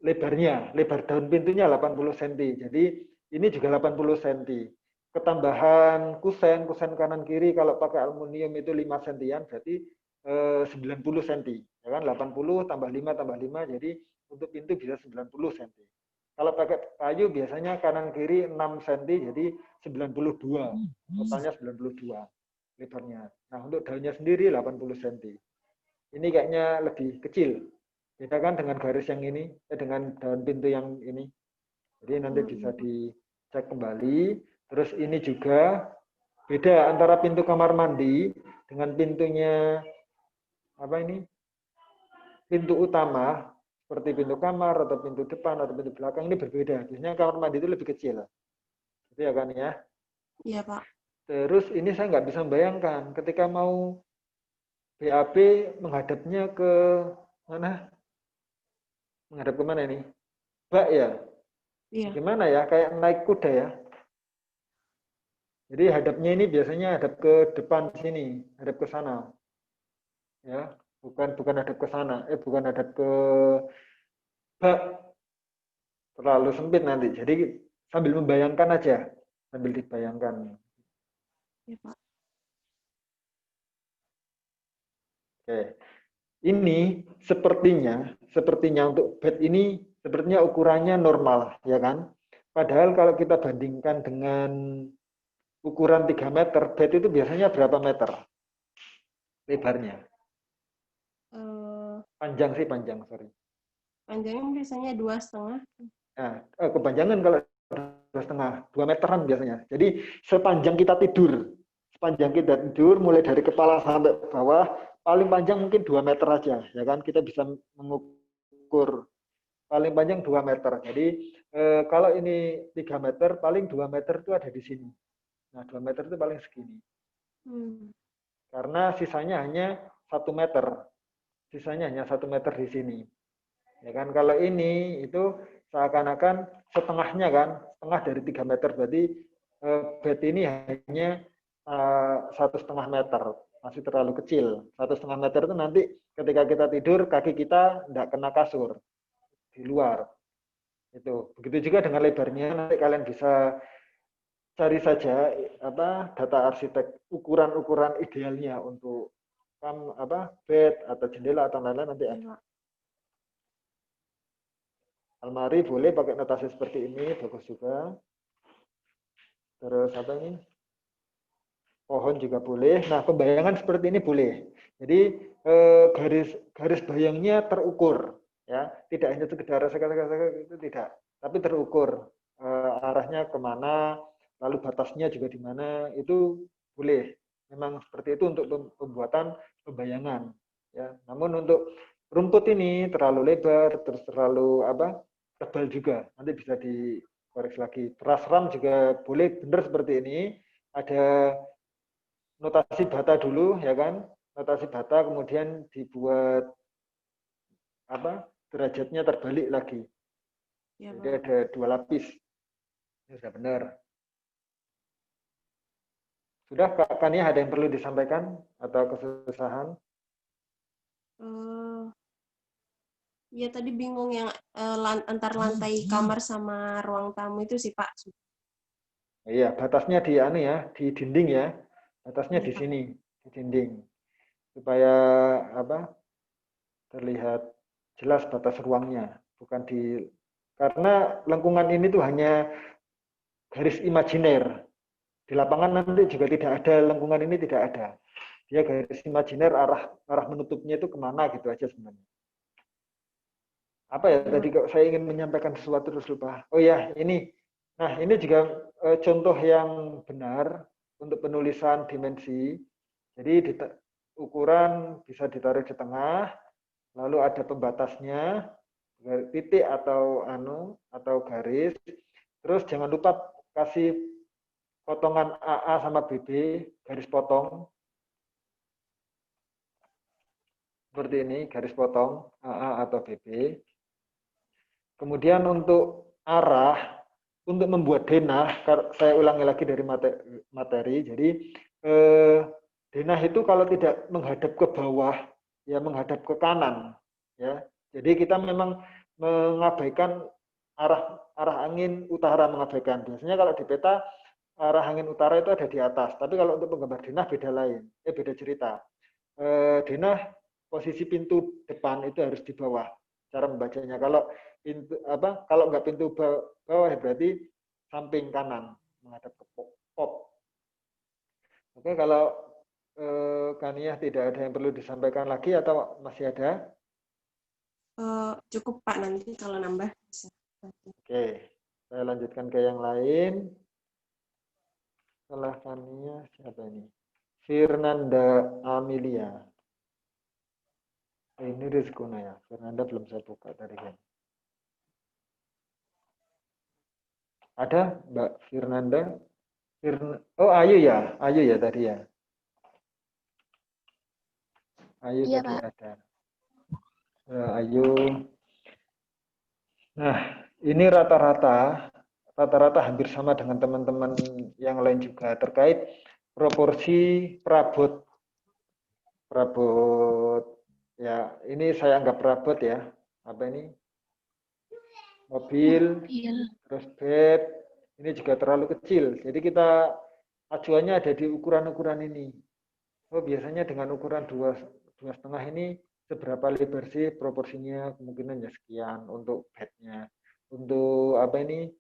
A: Lebar daun pintunya 80 cm. Jadi ini juga 80 cm. Ketambahan kusen kanan kiri kalau pakai aluminium itu 5 sentian, berarti 90 cm, ya kan 80 tambah 5 tambah 5, jadi untuk pintu bisa 90 cm. Kalau pakai kayu biasanya kanan kiri 6 cm, jadi 92, totalnya 92 lebarnya. Nah untuk daunnya sendiri 80 cm. Ini kayaknya lebih kecil, beda kan dengan garis yang ini, dengan daun pintu yang ini. Jadi nanti bisa dicek kembali. Terus ini juga beda antara pintu kamar mandi dengan pintunya apa ini? Pintu utama seperti pintu kamar atau pintu depan atau pintu belakang ini berbeda. Biasanya kamar mandi itu lebih kecil. Itu ya kan ya?
C: Iya, Pak.
A: Terus ini saya nggak bisa membayangkan ketika mau BAB menghadapnya ke mana? Menghadap ke mana ini? Bak ya?
C: Iya.
A: Gimana ya? Kayak naik kuda ya? Jadi hadapnya ini biasanya hadap ke depan sini, hadap ke sana. Ya, bukan hadap ke sana, bukan hadap ke bak. Terlalu sempit nanti. Jadi sambil membayangkan aja, sambil dibayangkan.
C: Iya, Pak.
A: Oke. Ini sepertinya untuk bed ini sepertinya ukurannya normal, ya kan? Padahal kalau kita bandingkan dengan ukuran 3 meter, bed itu biasanya berapa meter lebarnya? Panjang, sorry.
C: Panjangnya biasanya 2,5.
A: Nah, kepanjangan kalau 2,5, 2 meteran biasanya. Jadi sepanjang kita tidur, mulai dari kepala sampai bawah, paling panjang mungkin 2 meter aja, ya kan? Kita bisa mengukur paling panjang 2 meter. Jadi kalau ini 3 meter, paling 2 meter itu ada di sini. Nah, 2 meter itu paling segini. Karena sisanya hanya 1 meter. Sisanya hanya 1 meter di sini. Ya kan, kalau ini itu seakan-akan setengahnya kan, setengah dari 3 meter. Berarti bed ini hanya 1,5 meter. Masih terlalu kecil. 1,5 meter itu nanti ketika kita tidur, kaki kita tidak kena kasur. Di luar. Itu. Begitu juga dengan lebarnya, nanti kalian bisa cari saja data arsitek ukuran-ukuran idealnya untuk bed atau jendela atau lain-lain nanti ada. Almari boleh pakai notasi seperti ini, bagus juga. Terus apa ini? Pohon juga boleh. Nah, pembayangan seperti ini boleh. Jadi garis bayangnya terukur, ya. Tidak hanya sekedar itu tidak, tapi terukur arahnya kemana, lalu batasnya juga di mana, itu boleh. Memang seperti itu untuk pembuatan pembayangan, ya. Namun untuk rumput ini terlalu lebar, terus terlalu tebal juga. Nanti bisa dikoreksi lagi. Teras ram juga boleh benar seperti ini. Ada notasi bata dulu, ya kan? Notasi bata, kemudian dibuat derajatnya terbalik lagi. Ya, jadi ada 2 lapis. Ini sudah benar. Sudah, Kak Kania, ada yang perlu disampaikan atau kesusahan?
C: Ya tadi bingung yang antar lantai kamar sama ruang tamu itu sih, Pak.
A: Iya, batasnya di dinding ya. Batasnya di sini, di dinding. Supaya terlihat jelas batas ruangnya, bukan karena lengkungan ini tuh hanya garis imajiner. Di lapangan nanti juga tidak ada, lengkungan ini tidak ada. Dia garis imajiner, arah menutupnya itu kemana gitu aja sebenarnya. Apa ya tadi kok saya ingin menyampaikan sesuatu terus lupa. Oh ya, ini. Nah, ini juga contoh yang benar untuk penulisan dimensi. Jadi ukuran bisa ditaruh di tengah, lalu ada pembatasnya, titik atau garis. Terus jangan lupa kasih potongan AA sama BB, garis potong. Seperti ini, garis potong AA atau BB. Kemudian untuk arah, untuk membuat denah, saya ulangi lagi dari materi. Jadi denah itu kalau tidak menghadap ke bawah, ya menghadap ke kanan, ya. Jadi kita memang mengabaikan arah angin utara, mengabaikan. Biasanya kalau di peta arah angin utara itu ada di atas, tapi kalau untuk penggambar denah beda cerita. Dina, posisi pintu depan itu harus di bawah. Cara membacanya. Kalau pintu kalau nggak pintu bawah berarti samping kanan menghadap ke pop. Oke, kalau Kania tidak ada yang perlu disampaikan lagi atau masih ada?
C: Cukup Pak, nanti kalau nambah bisa.
A: Oke, saya lanjutkan ke yang lain. Setelah Kania siapa ini? Fernanda Amelia. Ini Rizkuna ya. Fernanda belum saya buka tadi kan. Ada Mbak Fernanda? Oh, Ayu ya tadi ya. Ayu
B: Iya,
A: tadi
B: Pak.
A: ada. Ayu. Nah, ini rata-rata hampir sama dengan teman-teman yang lain juga terkait proporsi perabot ya. Ini saya anggap perabot ya. Apa ini? Mobil, terus bed. Ini juga terlalu kecil. Jadi kita acuannya ada di ukuran-ukuran ini. Oh, biasanya dengan ukuran 2,5 ini seberapa lebar sih proporsinya, kemungkinan ya sekian untuk bednya. Untuk apa ini?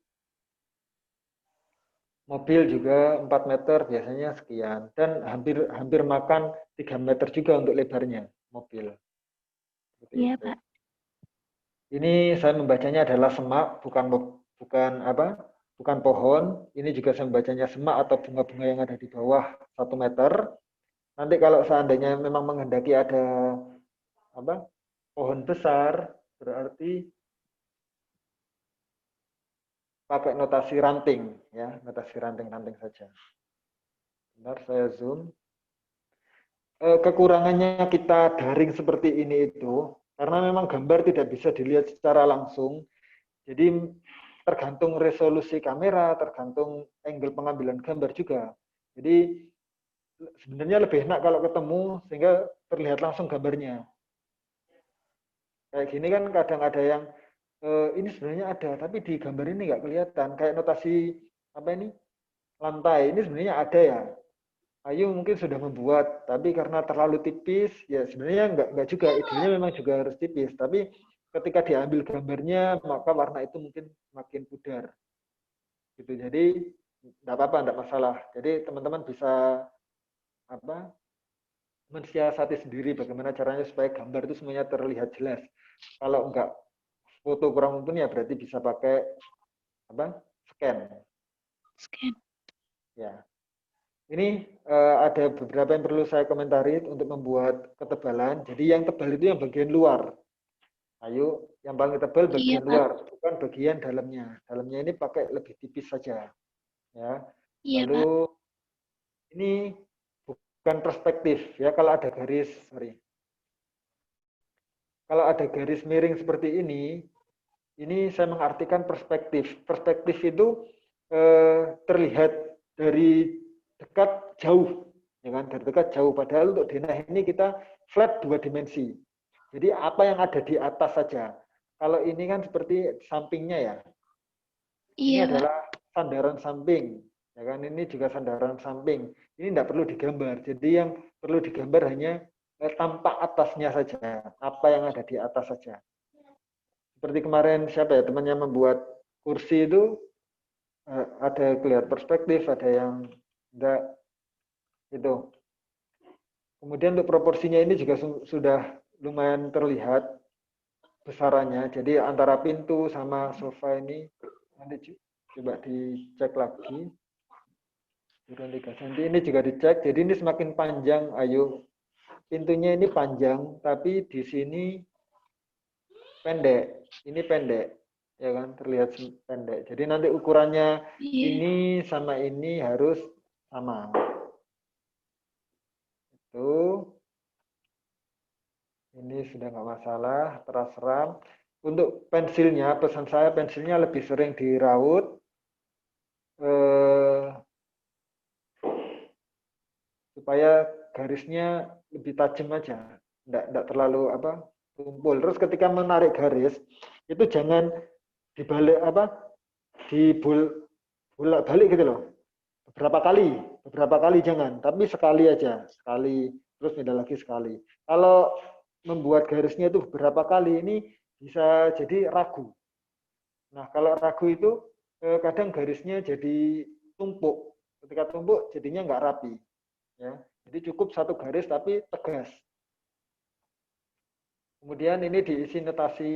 A: Mobil juga 4 meter biasanya sekian. Dan hampir makan 3 meter juga untuk lebarnya mobil.
B: Iya, Pak.
A: Ini saya membacanya adalah semak, bukan pohon. Ini juga saya membacanya semak atau bunga-bunga yang ada di bawah 1 meter. Nanti kalau seandainya memang menghendaki ada pohon besar, berarti pakai notasi ranting ya, notasi ranting saja. Benar, saya zoom. Kekurangannya kita daring seperti ini itu karena memang gambar tidak bisa dilihat secara langsung. Jadi tergantung resolusi kamera, tergantung angle pengambilan gambar juga. Jadi sebenarnya lebih enak kalau ketemu sehingga terlihat langsung gambarnya. Kayak gini kan kadang ada yang ini sebenarnya ada, tapi di gambar ini nggak kelihatan. Kayak notasi lantai ini sebenarnya ada ya. Ayu mungkin sudah membuat, tapi karena terlalu tipis, ya sebenarnya nggak juga. Idealnya memang juga harus tipis, tapi ketika diambil gambarnya, maka warna itu mungkin makin pudar. Gitu. Jadi nggak apa-apa, nggak masalah. Jadi teman-teman bisa mensiasati sendiri bagaimana caranya supaya gambar itu semuanya terlihat jelas. Kalau enggak foto kurang mumpuni ya berarti bisa pakai scan. Ya. Ini ada beberapa yang perlu saya komentari untuk membuat ketebalan. Jadi yang tebal itu yang bagian luar. Ayo, yang paling tebal bagian luar, bukan bagian dalamnya. Dalamnya ini pakai lebih tipis saja. Ya. Lalu ini bukan perspektif ya. Kalau ada garis miring seperti ini saya mengartikan perspektif. Perspektif itu terlihat dari dekat jauh, ya kan? Dari dekat jauh. Padahal untuk denah ini kita flat 2 dimensi. Jadi apa yang ada di atas saja. Kalau ini kan seperti sampingnya ya. Ini adalah sandaran samping, ya kan? Ini juga sandaran samping. Ini tidak perlu digambar. Jadi yang perlu digambar hanya tampak atasnya saja. Apa yang ada di atas saja. Seperti kemarin siapa ya temannya membuat kursi itu ada kelihatan perspektif, ada yang enggak itu. Kemudian untuk proporsinya ini juga sudah lumayan terlihat besarannya. Jadi antara pintu sama sofa ini nanti coba dicek lagi. Turun 3 cm ini juga dicek. Jadi ini semakin panjang. Ayo, pintunya ini panjang, tapi di sini pendek. Ini pendek, ya kan? Terlihat pendek. Jadi nanti ukurannya ini sama ini harus sama. Itu. Ini sudah nggak masalah, terserah. Untuk pensilnya, pesan saya pensilnya lebih sering diraut. Supaya garisnya lebih tajam aja. Nggak terlalu tumpul. Terus ketika menarik garis, itu jangan dibalik bolak-balik gitu loh. Beberapa kali jangan, tapi sekali aja. Sekali terus pindah lagi sekali. Kalau membuat garisnya itu berapa kali, ini bisa jadi ragu. Nah, kalau ragu itu kadang garisnya jadi tumpuk. Ketika tumpuk jadinya nggak rapi. Ya. Jadi cukup satu garis tapi tegas. Kemudian ini diisi notasi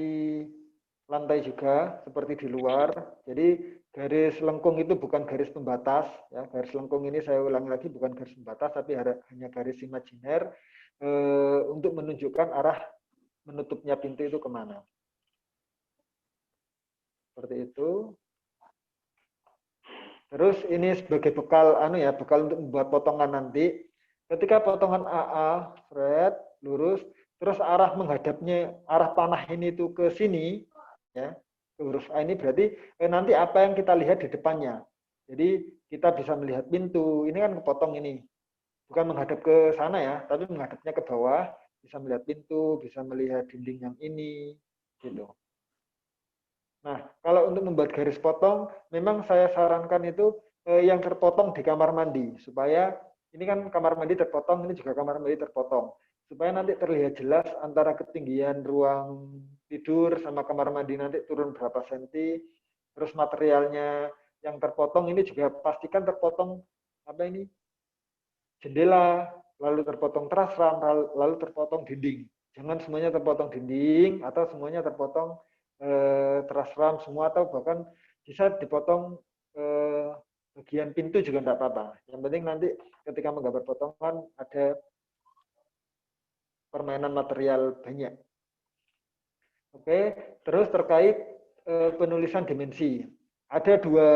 A: lantai juga seperti di luar. Jadi garis lengkung itu bukan garis pembatas. Ya. Garis lengkung ini saya ulangi lagi bukan garis pembatas tapi hanya garis imajiner untuk menunjukkan arah menutupnya pintu itu kemana. Seperti itu. Terus ini sebagai bekal bekal untuk membuat potongan nanti. Ketika potongan AA, Fred, lurus, terus arah menghadapnya, arah panah ini itu ke sini, ya, ke huruf A ini berarti nanti apa yang kita lihat di depannya. Jadi kita bisa melihat pintu, ini kan kepotong ini. Bukan menghadap ke sana ya, tapi menghadapnya ke bawah, bisa melihat pintu, bisa melihat dinding yang ini, gitu. Nah, kalau untuk membuat garis potong, memang saya sarankan itu yang terpotong di kamar mandi, supaya ini kan kamar mandi terpotong, ini juga kamar mandi terpotong, supaya nanti terlihat jelas antara ketinggian ruang tidur sama kamar mandi nanti turun berapa senti, terus materialnya yang terpotong ini juga pastikan terpotong apa ini jendela, lalu terpotong teras ram, lalu terpotong dinding. Jangan semuanya terpotong dinding atau semuanya terpotong teras ram semua atau bahkan bisa dipotong bagian pintu juga tidak apa-apa. Yang penting nanti ketika menggambar potongan ada permainan material banyak. Oke, terus terkait penulisan dimensi. Ada dua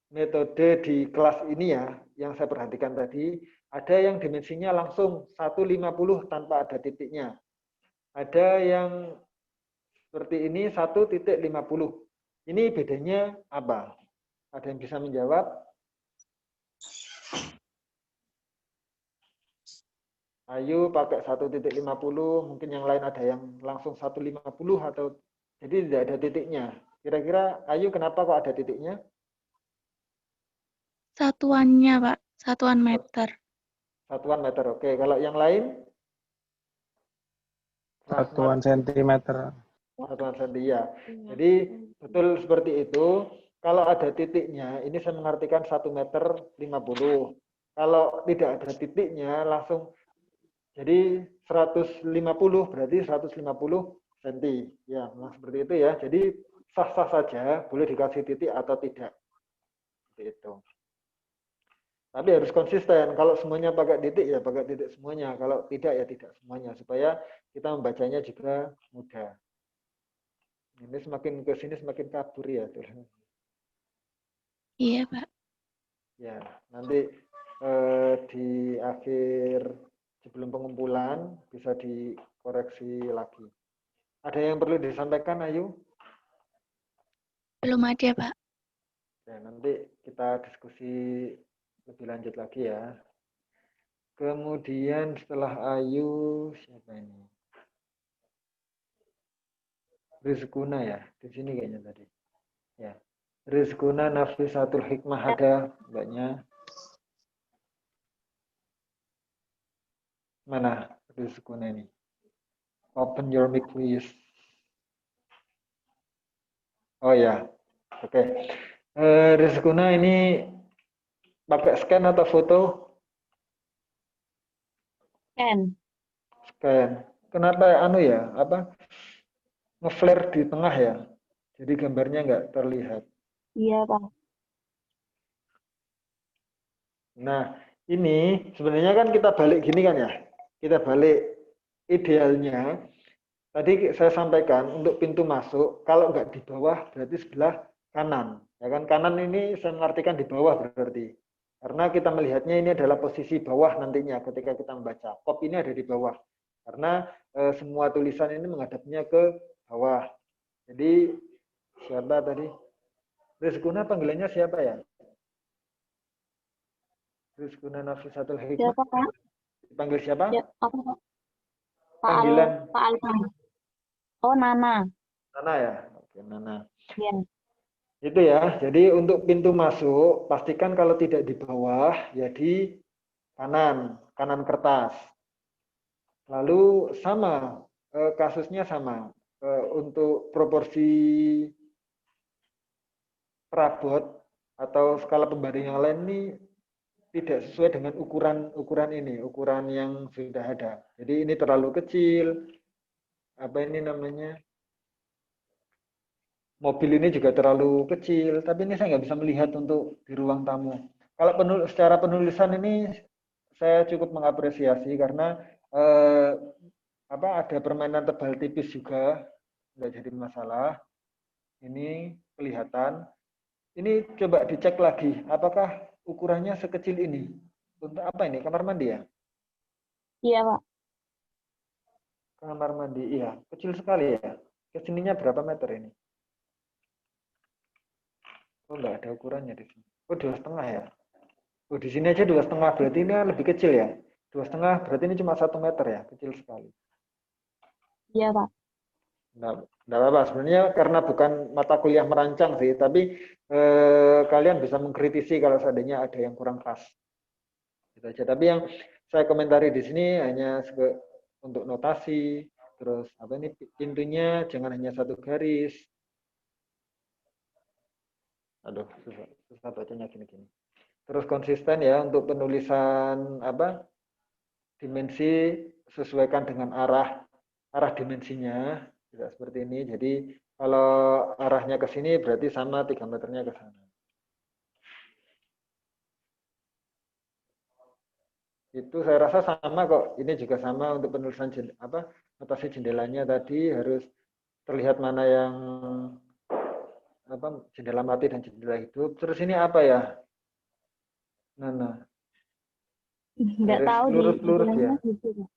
A: metode di kelas ini ya, yang saya perhatikan tadi. Ada yang dimensinya langsung 150 tanpa ada titiknya. Ada yang seperti ini 1,50. Ini bedanya apa? Ada yang bisa menjawab? Ayo pakai 1,50, mungkin yang lain ada yang langsung 1,50 atau jadi tidak ada titiknya. Kira-kira Ayu kenapa kok ada titiknya?
F: Satuannya, Pak. Satuan meter.
A: Satuan meter, oke. Kalau yang lain?
D: Satuan sentimeter.
A: Satuan senti, ya. Jadi betul seperti itu. Kalau ada titiknya, ini saya mengartikan 1,50 meter. Kalau tidak ada titiknya, langsung jadi 150, berarti 150 cm. Ya, memang seperti itu ya. Jadi sah-sah saja, boleh dikasih titik atau tidak. Seperti itu. Tapi harus konsisten. Kalau semuanya pakai titik, ya pakai titik semuanya. Kalau tidak, ya tidak semuanya. Supaya kita membacanya juga mudah. Ini semakin ke sini semakin kabur ya.
F: Iya, Pak.
A: Ya, nanti di akhir sebelum pengumpulan bisa dikoreksi lagi. Ada yang perlu disampaikan, Ayu?
F: Belum ada, Pak.
A: Ya, nanti kita diskusi lebih lanjut lagi ya. Kemudian setelah Ayu, siapa ini? Rizkuna ya, di sini kayaknya tadi. Ya, Rizkuna Nafisatul Hikmah ada mbaknya. Mana Rizkuna ini? Open your mic please. Oh ya, oke. Rizkuna ini pakai scan atau foto?
F: N.
A: Scan. Kenapa nge-flare di tengah ya? Jadi gambarnya nggak terlihat.
F: Iya, Pak.
A: Nah, ini sebenarnya kan kita balik gini kan ya. Kita balik idealnya. Tadi saya sampaikan untuk pintu masuk, kalau nggak di bawah berarti sebelah kanan. Ya kan, kanan ini saya mengartikan di bawah berarti. Karena kita melihatnya ini adalah posisi bawah nantinya ketika kita membaca. Pop ini ada di bawah. Karena semua tulisan ini menghadapnya ke bawah. Jadi siapa tadi? Rizkuna panggilannya siapa ya? Rizkuna Nafisatul Hikmah.
F: Siapa, Pak?
A: Dipanggil siapa?
F: Ya, apa, Pak?
A: Panggilan.
F: Pak Alfan. Oh, Nana.
A: Nana ya? Oke, Nana.
F: Iya.
A: Itu ya. Jadi untuk pintu masuk, pastikan kalau tidak di bawah, ya di kanan. kanan kertas. Lalu sama, kasusnya sama. Untuk proporsi perabot atau skala pembanding yang lain ini tidak sesuai dengan ukuran yang sudah ada. Jadi ini terlalu kecil. Apa ini namanya? Mobil ini juga terlalu kecil. Tapi ini saya nggak bisa melihat untuk di ruang tamu. Kalau secara penulisan ini saya cukup mengapresiasi karena ada permainan tebal tipis juga, nggak jadi masalah. Ini kelihatan. Ini coba dicek lagi, apakah ukurannya sekecil ini? Untuk apa ini? Kamar mandi ya?
F: Iya, Pak.
A: Kamar mandi, iya. Kecil sekali ya. Kesininya berapa meter ini? Oh, nggak ada ukurannya di sini. Oh, 2,5 ya? Oh, di sini aja 2,5. Berarti ini lebih kecil ya? 2,5 berarti ini cuma 1 meter ya? Kecil sekali.
F: Iya, Pak.
A: Nggak apa-apa. Sebenarnya karena bukan mata kuliah merancang sih, tapi kalian bisa mengkritisi kalau seandainya ada yang kurang pas. Gitu aja. Tapi yang saya komentari di sini hanya untuk notasi, terus apa ini pintunya jangan hanya satu garis. Aduh, susah bacanya gini-gini. Terus konsisten ya untuk penulisan dimensi sesuaikan dengan arah dimensinya. Tidak seperti ini. Jadi kalau arahnya ke sini berarti sama 3 meternya ke sana. Itu saya rasa sama kok. Ini juga sama untuk penulisan notasi jendelanya tadi harus terlihat mana yang jendela mati dan jendela hidup. Terus ini apa ya? Nana.
F: Nggak tahu di
A: lurus-lurus ya.
F: gitu, Pak.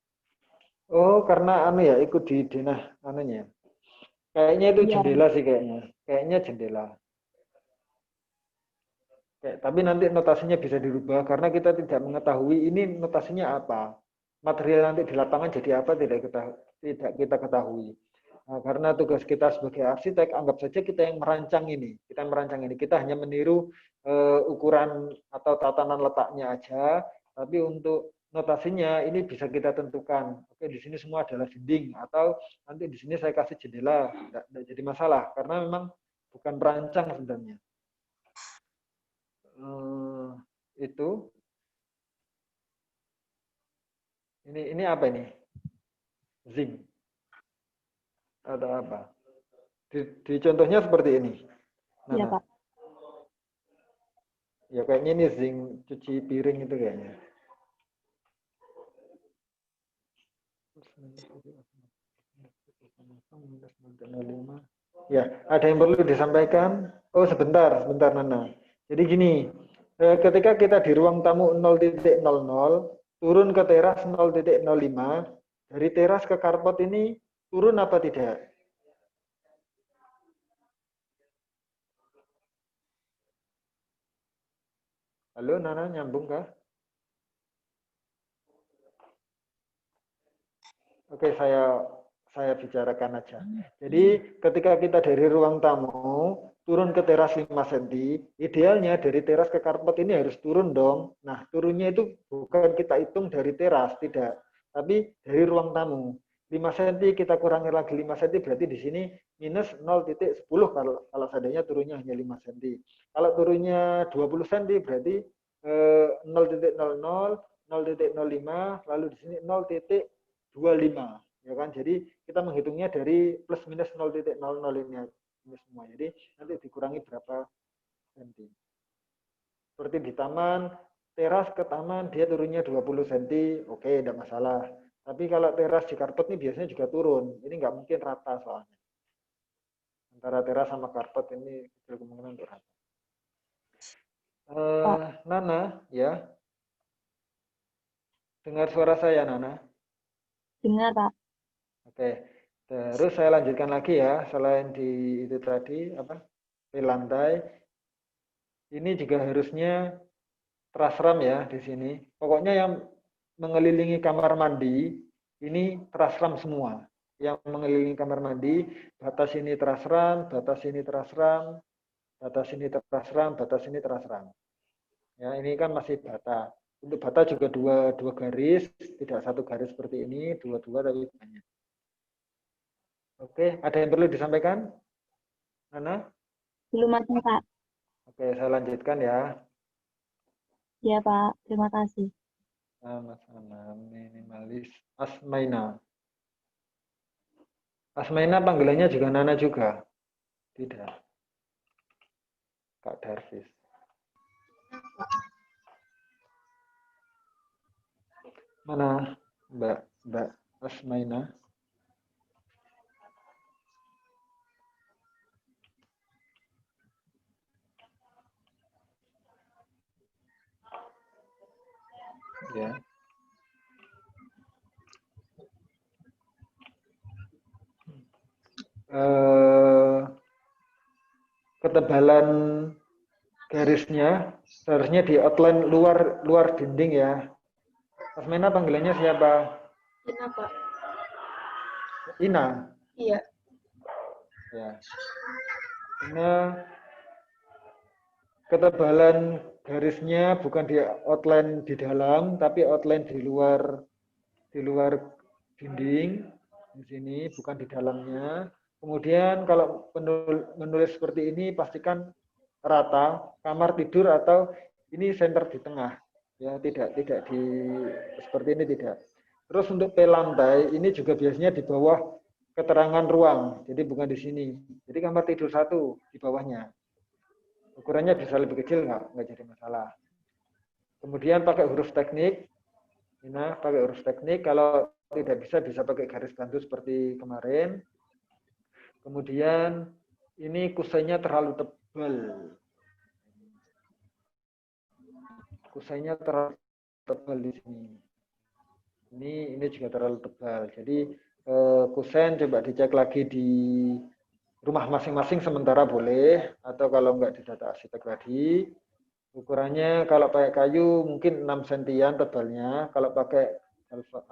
A: Oh, karena ikut di denah anunya. Kayaknya itu
F: Iya.
A: jendela sih kayaknya. Kayaknya jendela. Tapi nanti notasinya bisa dirubah karena kita tidak mengetahui ini notasinya apa. Material nanti di lapangan jadi apa tidak kita ketahui. Nah, karena tugas kita sebagai arsitek, anggap saja kita yang merancang ini. Kita hanya meniru ukuran atau tatanan letaknya aja. Tapi untuk notasinya ini bisa kita tentukan. Oke, di sini semua adalah dinding atau nanti di sini saya kasih jendela. Tidak jadi masalah karena memang bukan perancang sebenarnya. Itu ini apa ini? Zinc atau apa? Di contohnya seperti ini.
F: Iya, Pak.
A: Ya kayaknya ini zinc cuci piring itu kayaknya. Ya, ada yang perlu disampaikan? Oh, sebentar Nana. Jadi gini, ketika kita di ruang tamu 0.00, turun ke teras 0.05, dari teras ke karpet ini turun apa tidak? Halo Nana, nyambung kah? Oke, saya bicarakan aja. Jadi ketika kita dari ruang tamu turun ke teras 5 cm, idealnya dari teras ke karpet ini harus turun dong. Nah, turunnya itu bukan kita hitung dari teras, tidak. Tapi dari ruang tamu. 5 cm kita kurangi lagi 5 cm berarti di sini minus 0.10 kalau seandainya turunnya hanya 5 cm. Kalau turunnya 20 cm berarti 0.00, 0.05, lalu di sini 0.25 ya kan. Jadi kita menghitungnya dari plus minus 0.00 ini semua. Jadi nanti dikurangi berapa cm. Seperti di taman, teras ke taman dia turunnya 20 cm, oke, tidak masalah. Tapi kalau teras di karpet ini biasanya juga turun. Ini nggak mungkin rata soalnya. Antara teras sama karpet ini kecil kemungkinan untuk rata. Nana, ya. Dengar suara saya, Nana?
F: Dengar, Pak.
A: Oke. Terus saya lanjutkan lagi ya, selain di itu tadi di lantai. Ini juga harusnya terasram ya di sini. Pokoknya yang mengelilingi kamar mandi ini terasram semua. Yang mengelilingi kamar mandi, batas ini terasram, batas ini terasram, batas ini terasram, batas ini terasram. Ya, ini kan masih bata. Untuk bata juga dua garis, tidak satu garis seperti ini, dua tapi banyak. Oke, ada yang perlu disampaikan? Nana?
F: Belum ada, Pak.
A: Oke, saya lanjutkan ya.
F: Iya, Pak. Terima kasih.
A: Sama-sama, minimalis. Asmaina. Asmaina panggilannya juga Nana juga? Tidak. Kak Darvis. Mana Mbak Asmaina? Ya. Ketebalan garisnya seharusnya di outline luar dinding ya. Asmena panggilannya siapa?
B: Ina, Pak.
A: Ina.
B: Iya.
A: Ya. Ina, ketebalan garisnya bukan di outline di dalam, tapi outline di luar dinding di sini, bukan di dalamnya. Kemudian kalau menulis seperti ini pastikan rata, kamar tidur atau ini center di tengah. Ya, tidak di seperti ini tidak. Terus untuk P lantai ini juga biasanya di bawah keterangan ruang, jadi bukan di sini. Jadi kamar tidur 1 di bawahnya. Ukurannya bisa lebih kecil nggak jadi masalah. Kemudian pakai huruf teknik. Nah, pakai huruf teknik. Kalau tidak bisa pakai garis bantu seperti kemarin. Kemudian ini kusainya terlalu tebal. Kusainya terlalu tebal di sini. Ini juga terlalu tebal. Jadi kusen coba dicek lagi di rumah masing-masing sementara boleh, atau kalau enggak di data arsitek tadi. Ukurannya kalau pakai kayu mungkin 6 sentian tebalnya, kalau pakai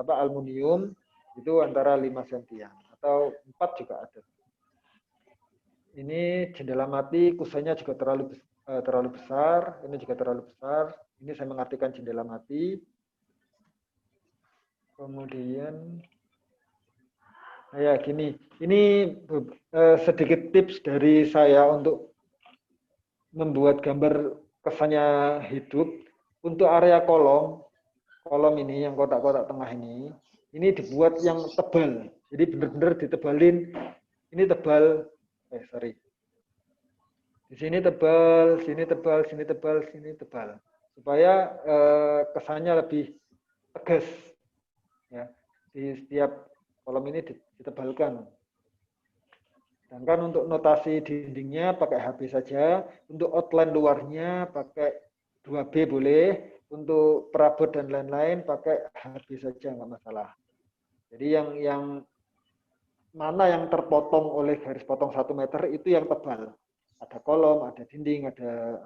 A: aluminium itu antara 5 sentian atau 4 juga ada. Ini jendela mati, kusainya juga terlalu besar, ini juga terlalu besar. Ini saya mengartikan jendela mati. Kemudian ya gini, ini sedikit tips dari saya untuk membuat gambar kesannya hidup. Untuk area kolom ini yang kotak-kotak tengah ini dibuat yang tebal. Jadi benar-benar ditebalin. Ini tebal, di sini tebal, sini tebal, sini tebal, sini tebal. Supaya kesannya lebih tegas. Ya, di setiap kolom ini ditebalkan. Sedangkan untuk notasi dindingnya pakai HB saja, untuk outline luarnya pakai 2B boleh, untuk perabot dan lain-lain pakai HB saja nggak masalah. Jadi yang mana yang terpotong oleh garis potong 1 meter itu yang tebal. Ada kolom, ada dinding, ada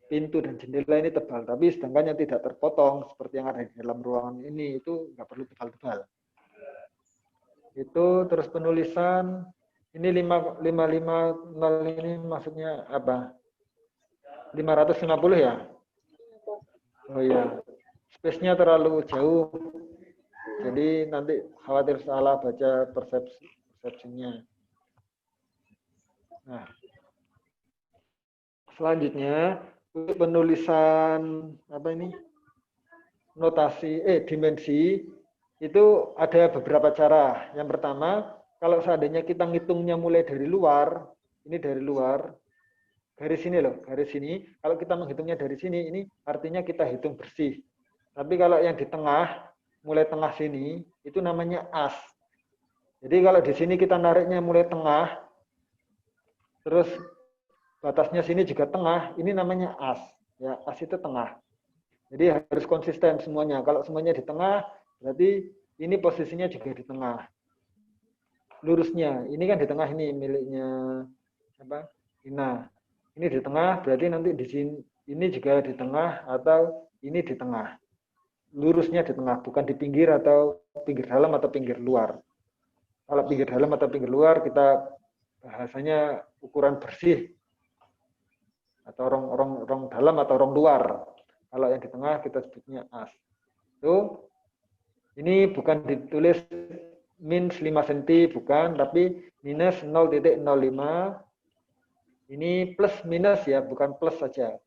A: pintu dan jendela ini tebal, tapi sedangkan yang tidak terpotong seperti yang ada di dalam ruangan ini itu nggak perlu tebal-tebal. Itu terus penulisan ini 550 ini maksudnya apa? 550 ya? Oh iya. Space-nya terlalu jauh. Jadi nanti khawatir salah baca persepsinya. Nah. Selanjutnya untuk penulisan notasi dimensi itu ada beberapa cara. Yang pertama, kalau seandainya kita ngitungnya mulai dari luar, ini dari luar, garis ini loh, garis ini. Kalau kita menghitungnya dari sini, ini artinya kita hitung bersih. Tapi kalau yang di tengah, mulai tengah sini, itu namanya as. Jadi kalau di sini kita nariknya mulai tengah, terus batasnya sini juga tengah, ini namanya as. Ya, as itu tengah. Jadi harus konsisten semuanya. Kalau semuanya di tengah, berarti ini posisinya juga di tengah. Lurusnya, ini kan di tengah ini miliknya Ina. Ini di tengah, berarti nanti di sini ini juga di tengah atau ini di tengah. Lurusnya di tengah, bukan di pinggir atau pinggir dalam atau pinggir luar. Kalau pinggir dalam atau pinggir luar kita bahasanya ukuran bersih atau rong dalam atau rong luar. Kalau yang di tengah kita sebutnya as. Tuh, ini bukan ditulis min 5 cm, bukan, tapi minus 0,05. Ini plus minus ya, bukan plus saja.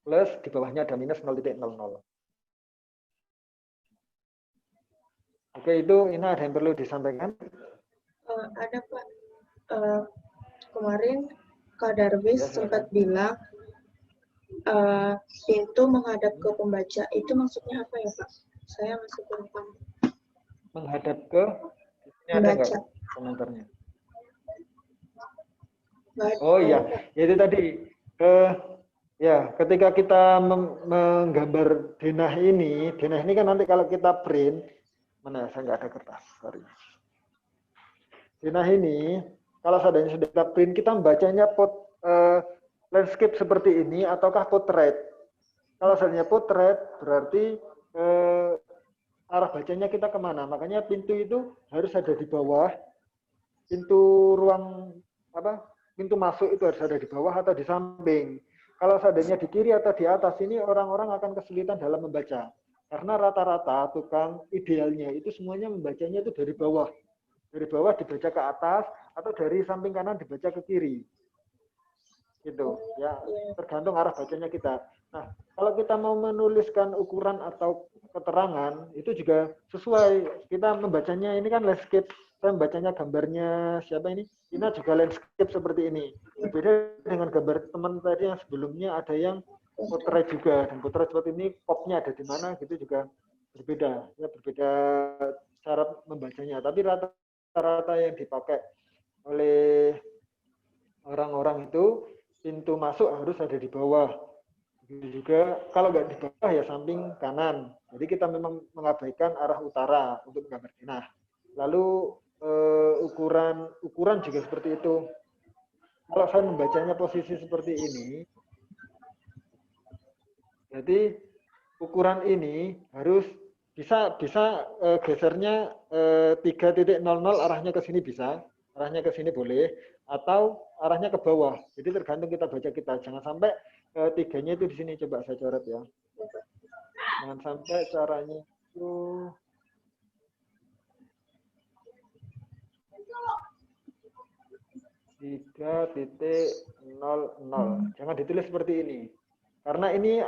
A: Plus, di bawahnya ada minus 0,00. Oke, itu ini ada yang perlu disampaikan?
G: Ada Pak. Kemarin Kak Darwis
A: Ya,
G: sempat bilang pintu menghadap ke pembaca. Itu maksudnya apa ya Pak? Saya masih belum paham.
A: Menghadap ke, ini ada nggak
G: Membaca.
A: komentarnya?
G: Nggak ada.
A: Oh iya, ya itu tadi. Ya, ketika kita menggambar denah ini kan nanti kalau kita print, mana saya nggak ada kertas, sorry. Denah ini, kalau seandainya sudah kita print, kita membacanya landscape seperti ini ataukah portrait. Kalau seandainya portrait, berarti arah bacanya kita kemana? Makanya pintu itu harus ada di bawah, pintu ruang pintu masuk itu harus ada di bawah atau di samping. Kalau seandainya di kiri atau di atas ini orang-orang akan kesulitan dalam membaca. Karena rata-rata tukang idealnya itu semuanya membacanya itu dari bawah. Dari bawah dibaca ke atas atau dari samping kanan dibaca ke kiri. Gitu ya, tergantung arah bacanya kita. Nah, kalau kita mau menuliskan ukuran atau keterangan itu juga sesuai. Kita membacanya ini kan landscape. Saya membacanya gambarnya siapa ini? Ina juga landscape seperti ini. Berbeda dengan gambar teman tadi yang sebelumnya ada yang portrait juga. Dan portrait seperti ini popnya ada di mana gitu juga berbeda. Ya berbeda cara membacanya. Tapi rata-rata yang dipakai oleh orang-orang itu pintu masuk harus ada di bawah. Begitu juga kalau nggak di bawah ya samping kanan. Jadi kita memang mengabaikan arah utara untuk menggambar denah. Lalu ukuran juga seperti itu. Kalau saya membacanya posisi seperti ini, jadi ukuran ini harus bisa gesernya 3.00 arahnya ke sini bisa, arahnya ke sini boleh, atau arahnya ke bawah. Jadi tergantung kita baca kita. Jangan sampai tiganya itu di sini. Coba saya coret ya. Jangan sampai caranya itu 3.00. Jangan ditulis seperti ini. Karena ini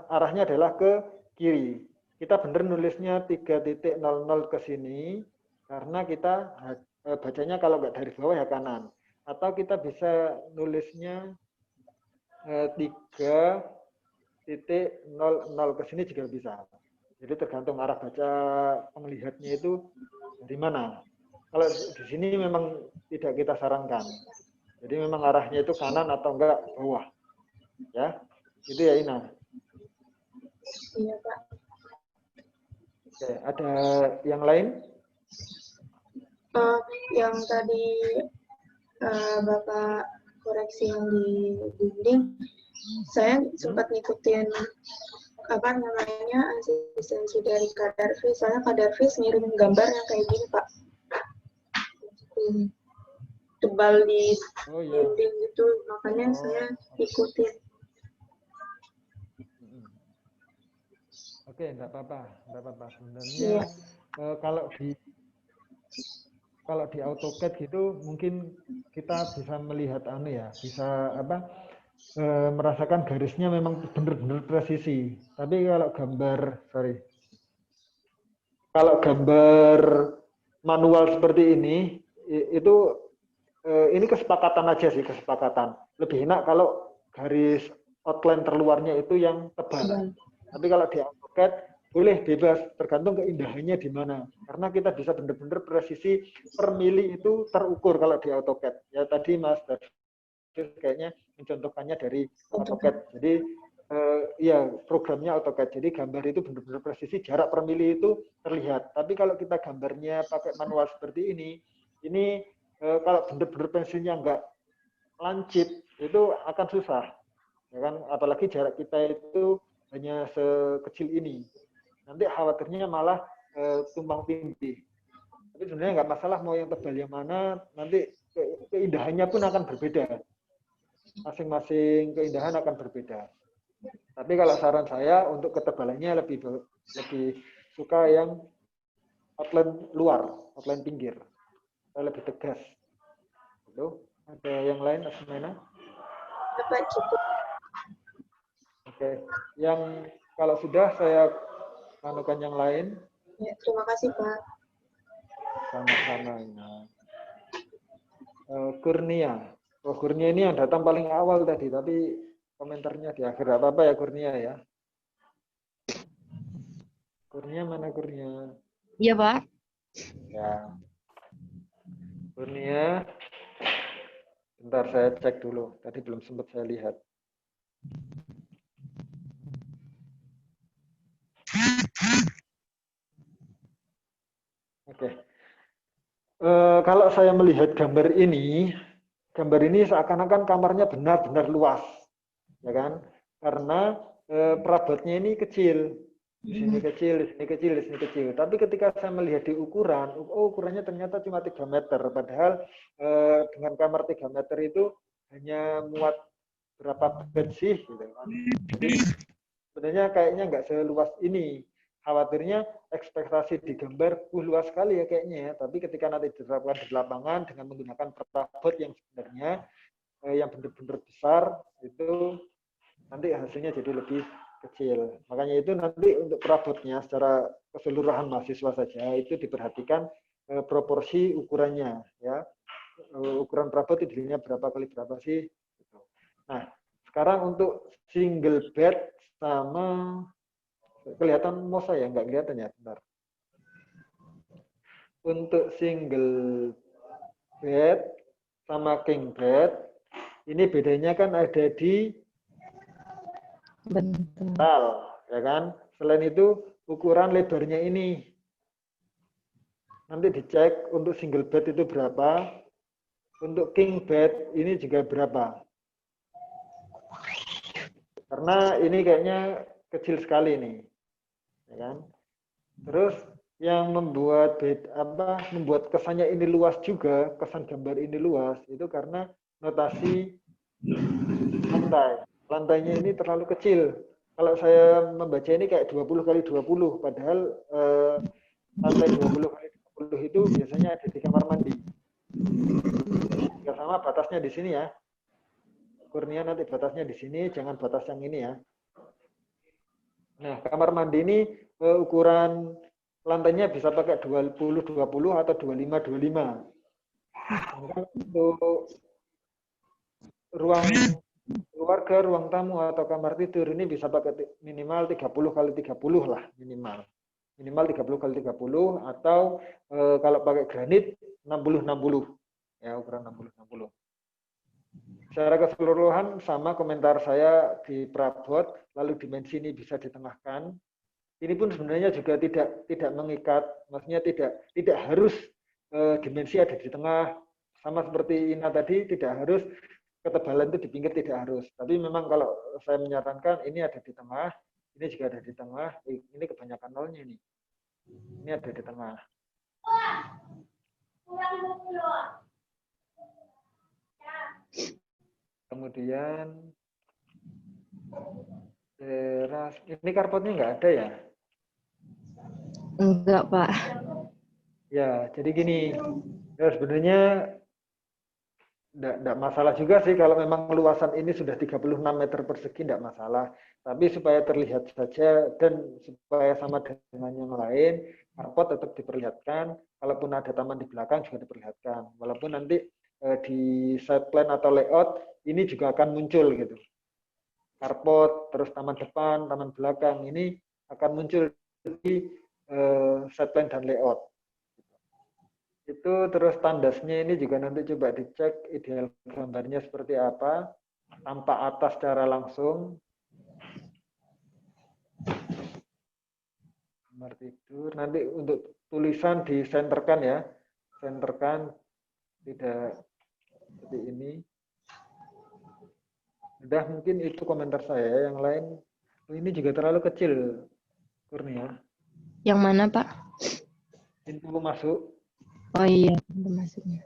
A: arahnya adalah ke kiri. Kita benar nulisnya 3.00 ke sini karena kita bacanya kalau nggak dari bawah ya kanan. Atau kita bisa nulisnya 3.00 ke sini juga bisa. Jadi tergantung arah baca penglihatnya itu dari mana. Kalau di sini memang tidak kita sarankan. Jadi memang arahnya itu kanan atau enggak bawah. Ya. Itu ya Ina.
G: Iya, Pak.
A: Oke, ada yang lain?
G: Yang tadi Bapak koreksi yang di dinding, saya sempat ngikutin apa namanya asistensi dari Kak Darvis. Soalnya Kak Darvis ngirim gambar yang kayak gini, Pak. Tebal di dinding gitu, makanya saya ikutin.
A: Oke, enggak apa-apa. Sebenarnya kalau di AutoCAD gitu mungkin kita bisa melihat bisa merasakan garisnya memang benar-benar presisi. Tapi kalau gambar manual seperti ini itu ini kesepakatan aja sih, kesepakatan. Lebih enak kalau garis outline terluarnya itu yang tebal. Tapi kalau di AutoCAD boleh bebas, tergantung keindahannya di mana. Karena kita bisa benar-benar presisi per mili itu terukur kalau di AutoCAD. Ya tadi Mas kayaknya mencontohkannya dari AutoCAD. Jadi ya programnya AutoCAD. Jadi gambar itu benar-benar presisi, jarak per mili itu terlihat. Tapi kalau kita gambarnya pakai manual seperti ini kalau benar-benar pensilnya nggak lancip, itu akan susah. Ya kan? Apalagi jarak kita itu hanya sekecil ini. Nanti khawatirnya malah tumpang tindih. Tapi sebenarnya nggak masalah mau yang tebal yang mana, nanti keindahannya pun akan berbeda. Masing-masing keindahan akan berbeda. Tapi kalau saran saya untuk ketebalannya lebih suka yang outline luar, outline pinggir. Lebih tegas. Itu ada yang lain, Asmena?
G: Bapak cukup.
A: Oke, yang kalau sudah saya anukan yang lain.
G: Ya, terima kasih Pak.
A: Sama-sama. Kurnia. Oh, Kurnia ini yang datang paling awal tadi, tapi komentarnya di akhir. Apa-apa ya Kurnia ya. Kurnia mana Kurnia?
F: Iya, Pak.
A: Ya. Kurnia. Bentar saya cek dulu. Tadi belum sempat saya lihat. Oke. Kalau saya melihat gambar ini seakan-akan kamarnya benar-benar luas, ya kan? Karena perabotnya ini kecil, di sini kecil, di sini kecil, di sini kecil. Tapi ketika saya melihat di ukuran, ukurannya ternyata cuma 3 meter, padahal dengan kamar 3 meter itu hanya muat berapa bed sih, gitu kan? Jadi sebenarnya kayaknya nggak seluas ini. Khawatirnya ekspektasi di gambar luas sekali ya kayaknya ya, tapi ketika nanti diterapkan di lapangan dengan menggunakan perabot yang sebenarnya yang benar-benar besar, itu nanti hasilnya jadi lebih kecil. Makanya itu nanti untuk perabotnya secara keseluruhan mahasiswa saja itu diperhatikan proporsi ukurannya ya. Ukuran perabot idealnya berapa kali berapa sih. Nah, sekarang untuk single bed sama kelihatan mouse saya nggak kelihatan ya, bentar. Untuk single bed sama king bed ini bedanya kan ada di bantal, ya kan? Selain itu ukuran lebarnya ini nanti dicek untuk single bed itu berapa, untuk king bed ini juga berapa. Karena ini kayaknya kecil sekali nih. Ya kan? Terus yang membuat kesannya ini luas juga, kesan gambar ini luas itu karena notasi lantai. Lantainya ini terlalu kecil. Kalau saya membaca ini kayak 20 kali 20, padahal lantai 20 kali 20 itu biasanya ada di kamar mandi. Jika sama batasnya di sini ya. Kurnia nanti batasnya di sini, jangan batas yang ini ya. Nah, kamar mandi ini ukuran lantainya bisa pakai 20-20 atau 25-25. Untuk ruang keluarga, ruang tamu atau kamar tidur ini bisa pakai minimal 30 kali 30 lah minimal. Minimal 30 kali 30 atau kalau pakai granit 60-60. Ya, ukuran 60-60. Secara keseluruhan sama komentar saya di perabot, lalu dimensi ini bisa ditengahkan. Ini pun sebenarnya juga tidak mengikat, maksudnya tidak harus dimensi ada di tengah. Sama seperti Ina tadi, tidak harus ketebalan itu di pinggir, tidak harus. Tapi memang kalau saya menyarankan ini ada di tengah, ini juga ada di tengah, ini kebanyakan nolnya ini. Ini ada di tengah. Kemudian teras, ini karpetnya nggak ada ya?
F: Enggak, Pak.
A: Ya, jadi gini, ya sebenarnya enggak masalah juga sih kalau memang luasan ini sudah 36 meter persegi, enggak masalah. Tapi supaya terlihat saja dan supaya sama dengan yang lain, karpet tetap diperlihatkan. Kalaupun ada taman di belakang juga diperlihatkan. Walaupun nanti di side plan atau layout ini juga akan muncul gitu. Karpet, terus taman depan, taman belakang ini akan muncul di side plan dan layout. Itu terus tandasnya ini juga nanti coba dicek ideal gambarnya seperti apa, tampak atas secara langsung. Kamar tidur, nanti untuk tulisan disenterkan ya, senterkan, tidak seperti ini. Udah mungkin itu komentar saya, yang lain, ini juga terlalu kecil, Kurnia.
F: Yang mana, Pak?
A: Pintu masuk.
F: Oh iya, pintu masuknya.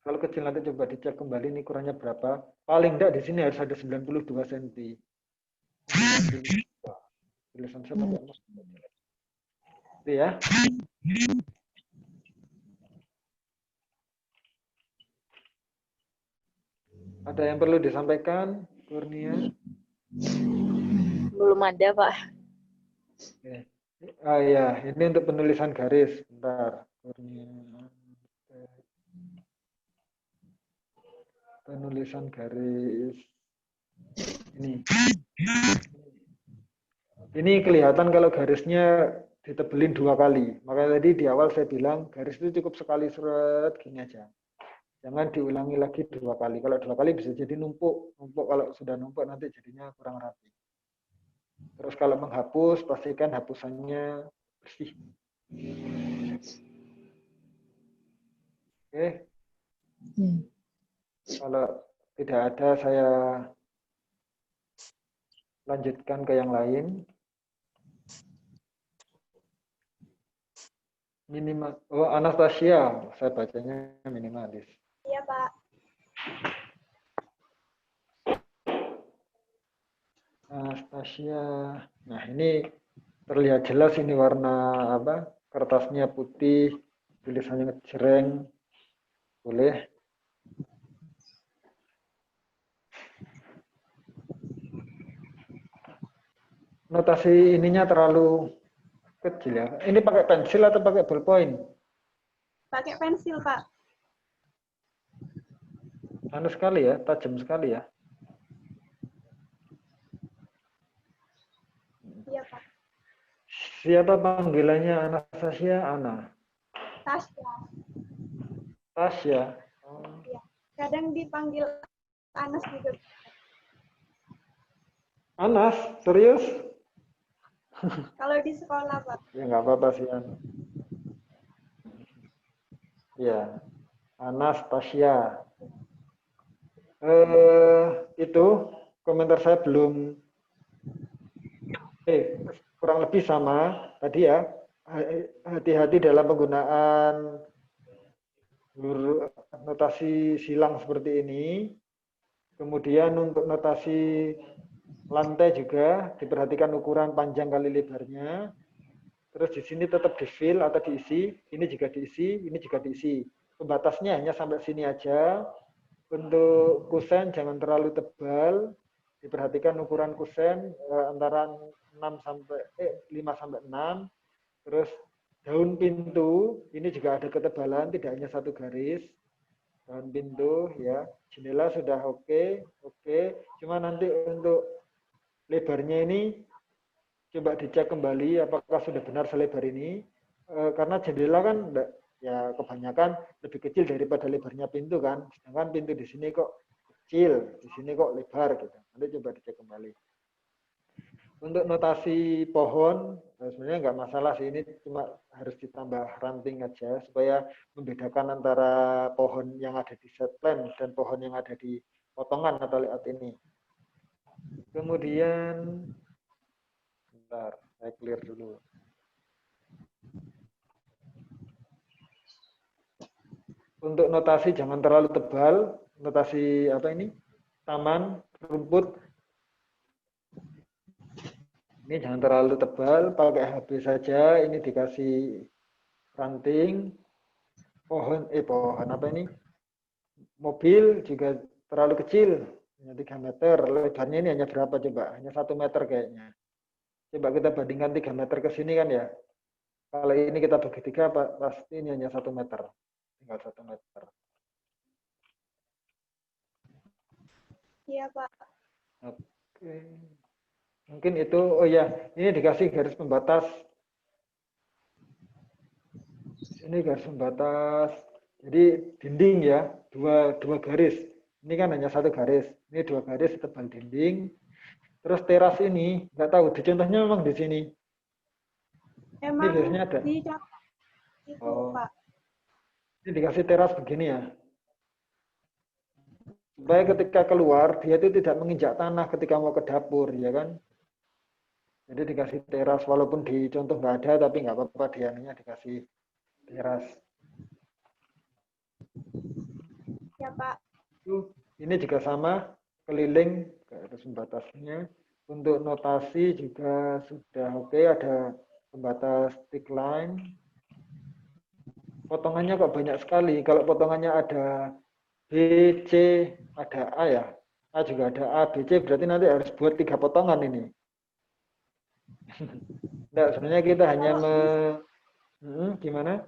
A: Kalau kecil nanti coba dicek kembali ini ukurannya berapa. Paling enggak di sini harus ada 92 cm. Tulisan saya pakai mouse. Itu ya. Ada yang perlu disampaikan, Kurnia?
F: Belum ada, Pak.
A: Oke. Ah ya, ini untuk penulisan garis. Bentar, Kurnia. Penulisan garis. Ini kelihatan kalau garisnya ditebelin 2 kali. Makanya tadi di awal saya bilang garis itu cukup sekali seret gini aja. Jangan diulangi lagi 2 kali. Kalau 2 kali bisa jadi numpuk. Kalau sudah numpuk nanti jadinya kurang rapi. Terus kalau menghapus, pastikan hapusannya bersih. Oke. Kalau tidak ada, saya lanjutkan ke yang lain. Minimal. Oh, Anastasia. Saya bacanya minimalis.
G: Iya, Pak.
A: Anastasia. Nah, ini terlihat jelas ini warna apa? Kertasnya putih, tulisannya ngejreng. Boleh. Notasi ininya terlalu kecil ya. Ini pakai pensil atau pakai ballpoint?
G: Pakai pensil, Pak.
A: Anu sekali ya, tajam sekali ya.
G: Iya, Pak.
A: Siapa panggilannya Anastasia? Ana.
G: Tasya.
A: Tasya. Oh.
G: Iya. Kadang dipanggil Anas juga.
A: Anas, serius?
G: Kalau di sekolah, Pak.
A: Ya nggak apa-apa sih, Ana. Ya, Anastasia. Itu komentar saya belum. Kurang lebih sama tadi ya. Hati-hati dalam penggunaan notasi silang seperti ini. Kemudian untuk notasi lantai juga diperhatikan ukuran panjang kali lebarnya. Terus di sini tetap di fill atau diisi. Ini juga diisi, ini juga diisi. Pembatasnya hanya sampai sini aja. Untuk kusen jangan terlalu tebal. Diperhatikan ukuran kusen antara 5 sampai 6. Terus daun pintu ini juga ada ketebalan, tidak hanya satu garis. Daun pintu ya, jendela sudah oke. Cuma nanti untuk lebarnya ini coba dicek kembali apakah sudah benar selebar ini. Karena jendela kan ya kebanyakan lebih kecil daripada lebarnya pintu kan. Sedangkan pintu di sini kok kecil, di sini kok lebar gitu. Nanti coba dicek kembali. Untuk notasi pohon, sebenarnya nggak masalah sih, ini cuma harus ditambah ranting aja supaya membedakan antara pohon yang ada di set plan dan pohon yang ada di potongan atau layout ini. Kemudian, bentar, saya clear dulu. Untuk notasi jangan terlalu tebal, notasi apa ini? Taman, rumput. Ini jangan terlalu tebal, pakai HB saja. Ini dikasih ranting. Pohon apa ini? Mobil juga terlalu kecil, hanya 3 meter. Lebarnya ini hanya berapa coba? Hanya 1 meter kayaknya. Coba kita bandingkan 3 meter ke sini kan ya. Kalau ini kita bagi 3, pasti ini hanya 1 meter. Tinggal 1 meter.
G: Iya, Pak.
A: Oke. Mungkin itu, oh ya, ini dikasih garis pembatas. Ini garis pembatas. Jadi dinding ya, dua garis. Ini kan hanya 1 garis. Ini 2 garis tebal dinding. Terus teras ini, nggak tahu, di contohnya memang di sini.
G: Emang
A: Ini biasanya ada.
G: di itu, Pak.
A: Ini dikasih teras begini ya. Supaya ketika keluar, dia itu tidak menginjak tanah ketika mau ke dapur, ya kan? Jadi dikasih teras, walaupun di contoh nggak ada, tapi nggak apa-apa, dianya dikasih teras.
G: Ya, Pak.
A: Ini juga sama, keliling garis pembatasnya. Untuk notasi juga sudah oke, ada pembatas thick line. Potongannya kok banyak sekali. Kalau potongannya ada B, C, ada A ya. A juga ada A, B, C, berarti nanti harus buat 3 potongan ini. Enggak, sebenarnya kita hanya gimana?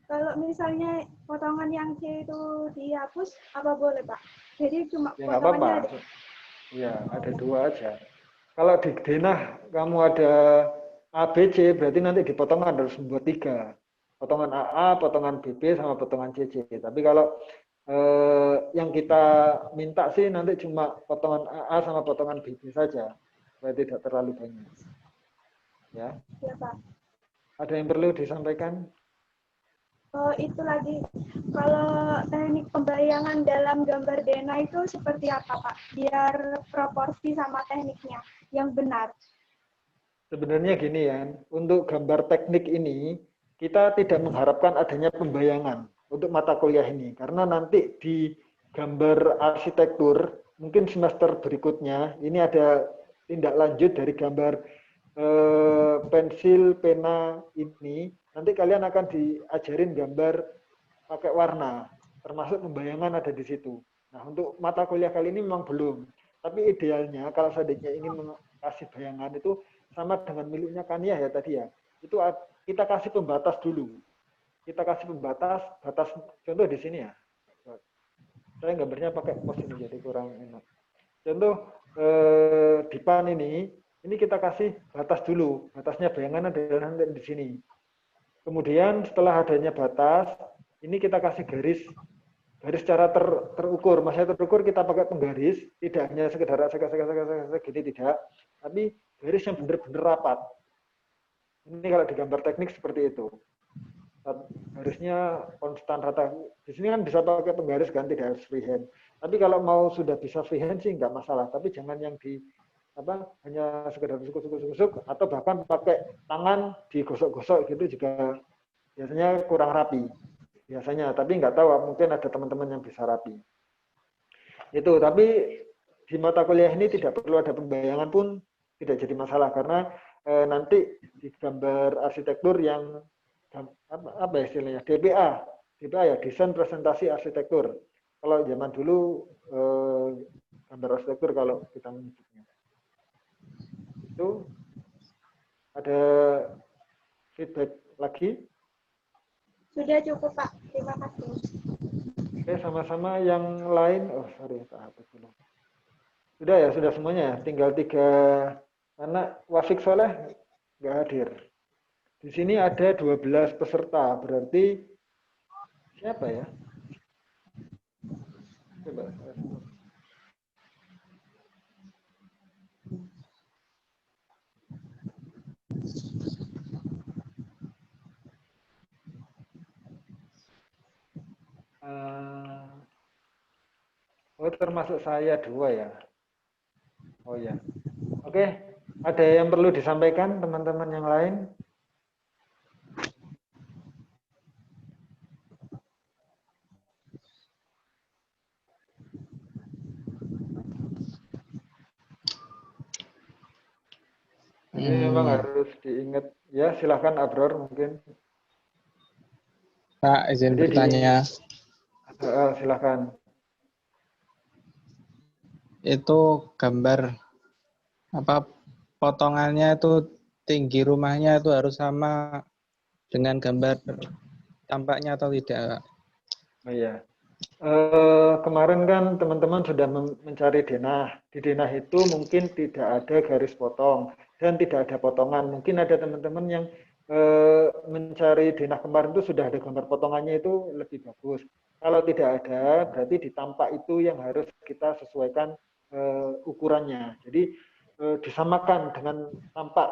H: Kalau misalnya potongan yang C itu dihapus, apa boleh, Pak? Jadi cuma
A: Ya nggak
H: potongannya
A: apa-apa. Ya, ada 2 aja. Kalau di denah kamu ada A, B, C, berarti nanti dipotong harus membuat 3. Potongan AA, potongan BB, sama potongan CC. Tapi kalau yang kita minta sih nanti cuma potongan AA sama potongan BB saja. Supaya tidak terlalu banyak. Ya.
H: ya, Pak.
A: Ada yang perlu disampaikan?
H: Oh, itu lagi. Kalau teknik pembayangan dalam gambar denah itu seperti apa, Pak? Biar proporsi sama tekniknya yang benar.
A: Sebenarnya gini ya, untuk gambar teknik ini, kita tidak mengharapkan adanya pembayangan untuk mata kuliah ini. Karena nanti di gambar arsitektur, mungkin semester berikutnya, ini ada tindak lanjut dari gambar pensil, pena ini, nanti kalian akan diajarin gambar pakai warna, termasuk pembayangan ada di situ. Nah, untuk mata kuliah kali ini memang belum. Tapi idealnya, kalau seandainya ingin kasih bayangan itu sama dengan miliknya Kaniah ya tadi ya, itu kita kasih pembatas dulu. Kita kasih pembatas, batas contoh di sini ya. Saya gambarnya pakai pos ini jadi kurang enak. Contoh dipan ini kita kasih batas dulu. Batasnya bayangan adalah nanti di sini. Kemudian setelah adanya batas, ini kita kasih garis secara terukur. Maksudnya terukur kita pakai penggaris, tidak hanya sekedar gini tidak, tapi garis yang benar-benar rapat. Ini kalau di gambar teknik seperti itu. Garisnya konstan rata. Di sini kan bisa pakai penggaris kan, tidak harus freehand. Tapi kalau mau sudah bisa freehand sih nggak masalah. Tapi jangan yang di hanya sekedar tusuk atau bahkan pakai tangan digosok-gosok gitu juga biasanya kurang rapi biasanya, tapi nggak tahu mungkin ada teman-teman yang bisa rapi itu. Tapi di mata kuliah ini tidak perlu ada pembayangan pun tidak jadi masalah karena nanti di gambar arsitektur yang apa istilahnya DPA ya, desain presentasi arsitektur. Kalau zaman dulu gambar arsitektur kalau kita menyebutnya. Itu ada feedback lagi?
H: Sudah cukup, Pak. Terima kasih.
A: Oke, sama-sama yang lain. Oh, sorry, Pak hapus dulu. Sudah ya, sudah semuanya ya. Tinggal 3 anak. Wafik Soleh nggak hadir. Di sini ada 12 peserta. Berarti siapa ya? Coba. Oh, termasuk saya 2 ya. Oh ya. Oke, ada yang perlu disampaikan teman-teman yang lain? Ini memang harus diingat. Ya, silahkan Abror mungkin.
D: Pak, izin
A: Jadi
D: bertanya.
A: Silahkan.
D: Itu gambar apa potongannya itu tinggi rumahnya itu harus sama dengan gambar tampaknya atau tidak?
A: Oh iya. Kemarin kan teman-teman sudah mencari denah. Di denah itu mungkin tidak ada garis potong dan tidak ada potongan. Mungkin ada teman-teman yang mencari denah kemarin itu sudah ada gambar potongannya, itu lebih bagus. Kalau tidak ada, berarti di tampak itu yang harus kita sesuaikan ukurannya. Jadi disamakan dengan tampak,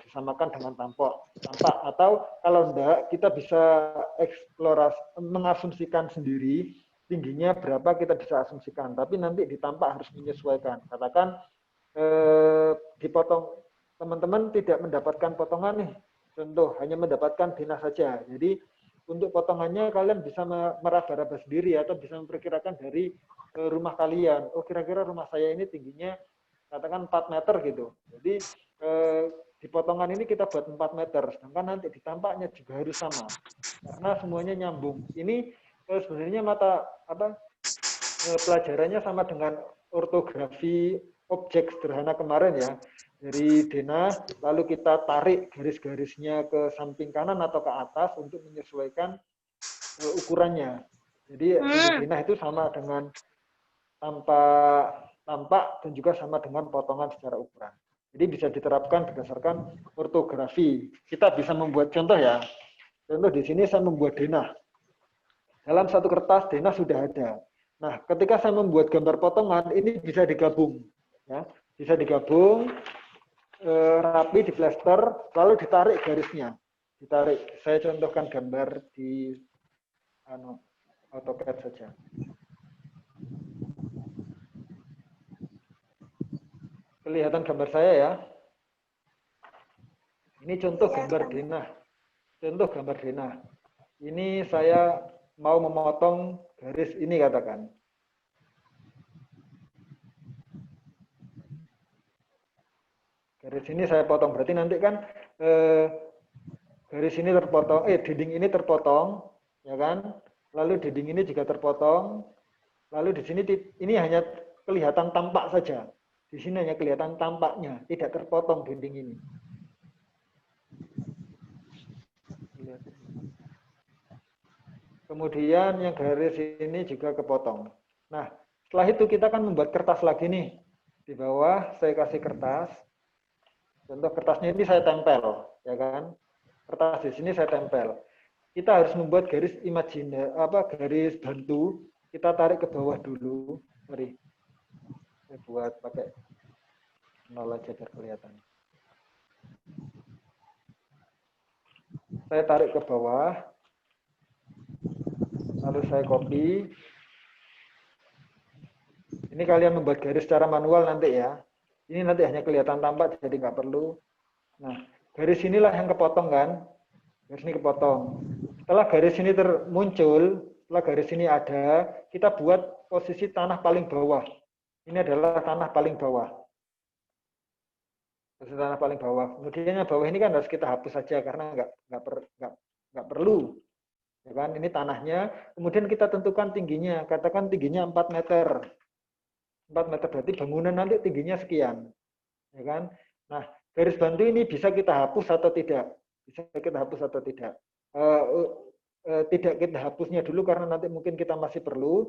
A: disamakan dengan tampak. Atau kalau enggak, kita bisa eksplorasi, mengasumsikan sendiri tingginya berapa kita bisa asumsikan. Tapi nanti di tampak harus menyesuaikan. Katakan dipotong, teman-teman tidak mendapatkan potongan nih. Contoh, hanya mendapatkan denah saja. Jadi untuk potongannya kalian bisa meraba-raba sendiri atau bisa memperkirakan dari rumah kalian. Oh, kira-kira rumah saya ini tingginya katakan 4 meter gitu. Jadi di potongan ini kita buat 4 meter, sedangkan nanti di tampaknya juga harus sama, karena semuanya nyambung. Ini sebenarnya pelajarannya sama dengan ortografi objek sederhana kemarin ya. Dari denah, lalu kita tarik garis-garisnya ke samping kanan atau ke atas untuk menyesuaikan ukurannya. Jadi denah itu sama dengan tampak dan juga sama dengan potongan secara ukuran. Jadi bisa diterapkan berdasarkan ortografi. Kita bisa membuat contoh ya. Contoh di sini saya membuat denah. Dalam satu kertas denah sudah ada. Nah, ketika saya membuat gambar potongan, ini bisa digabung. Ya, bisa digabung, rapi, diplester, lalu ditarik garisnya. Ditarik. Saya contohkan gambar di AutoCAD saja. Kelihatan gambar saya ya. Ini contoh gambar denah. Contoh gambar denah. Ini saya mau memotong garis ini katakan. Garis ini saya potong, berarti nanti kan garis ini terpotong, dinding ini terpotong, ya kan? Lalu dinding ini juga terpotong. Lalu di sini ini hanya kelihatan tampak saja. Di sini hanya kelihatan tampaknya, tidak terpotong dinding ini. Kemudian yang garis ini juga kepotong. Nah, setelah itu kita akan membuat kertas lagi nih. Di bawah saya kasih kertas. Contoh kertasnya ini saya tempel, ya kan? Kertas di sini saya tempel. Kita harus membuat garis garis bantu. Kita tarik ke bawah dulu. Mari. Saya buat pakai 0 aja biar kelihatan. Saya tarik ke bawah. Lalu saya copy. Ini kalian membuat garis secara manual nanti ya. Ini nanti hanya kelihatan tampak, jadi nggak perlu. Nah, garis inilah yang kepotong kan. Garis ini kepotong. Setelah garis ini muncul, setelah garis ini ada, kita buat posisi tanah paling bawah. Ini adalah tanah paling bawah. Posisi tanah paling bawah. Kemudian yang bawah ini kan harus kita hapus saja karena nggak perlu. Ya kan? Ini tanahnya. Kemudian kita tentukan tingginya. Katakan tingginya 4 meter. 4 meter berarti bangunan nanti tingginya sekian. Ya kan? Nah, garis bantu ini bisa kita hapus atau tidak? Bisa kita hapus atau tidak? Tidak kita hapusnya dulu karena nanti mungkin kita masih perlu,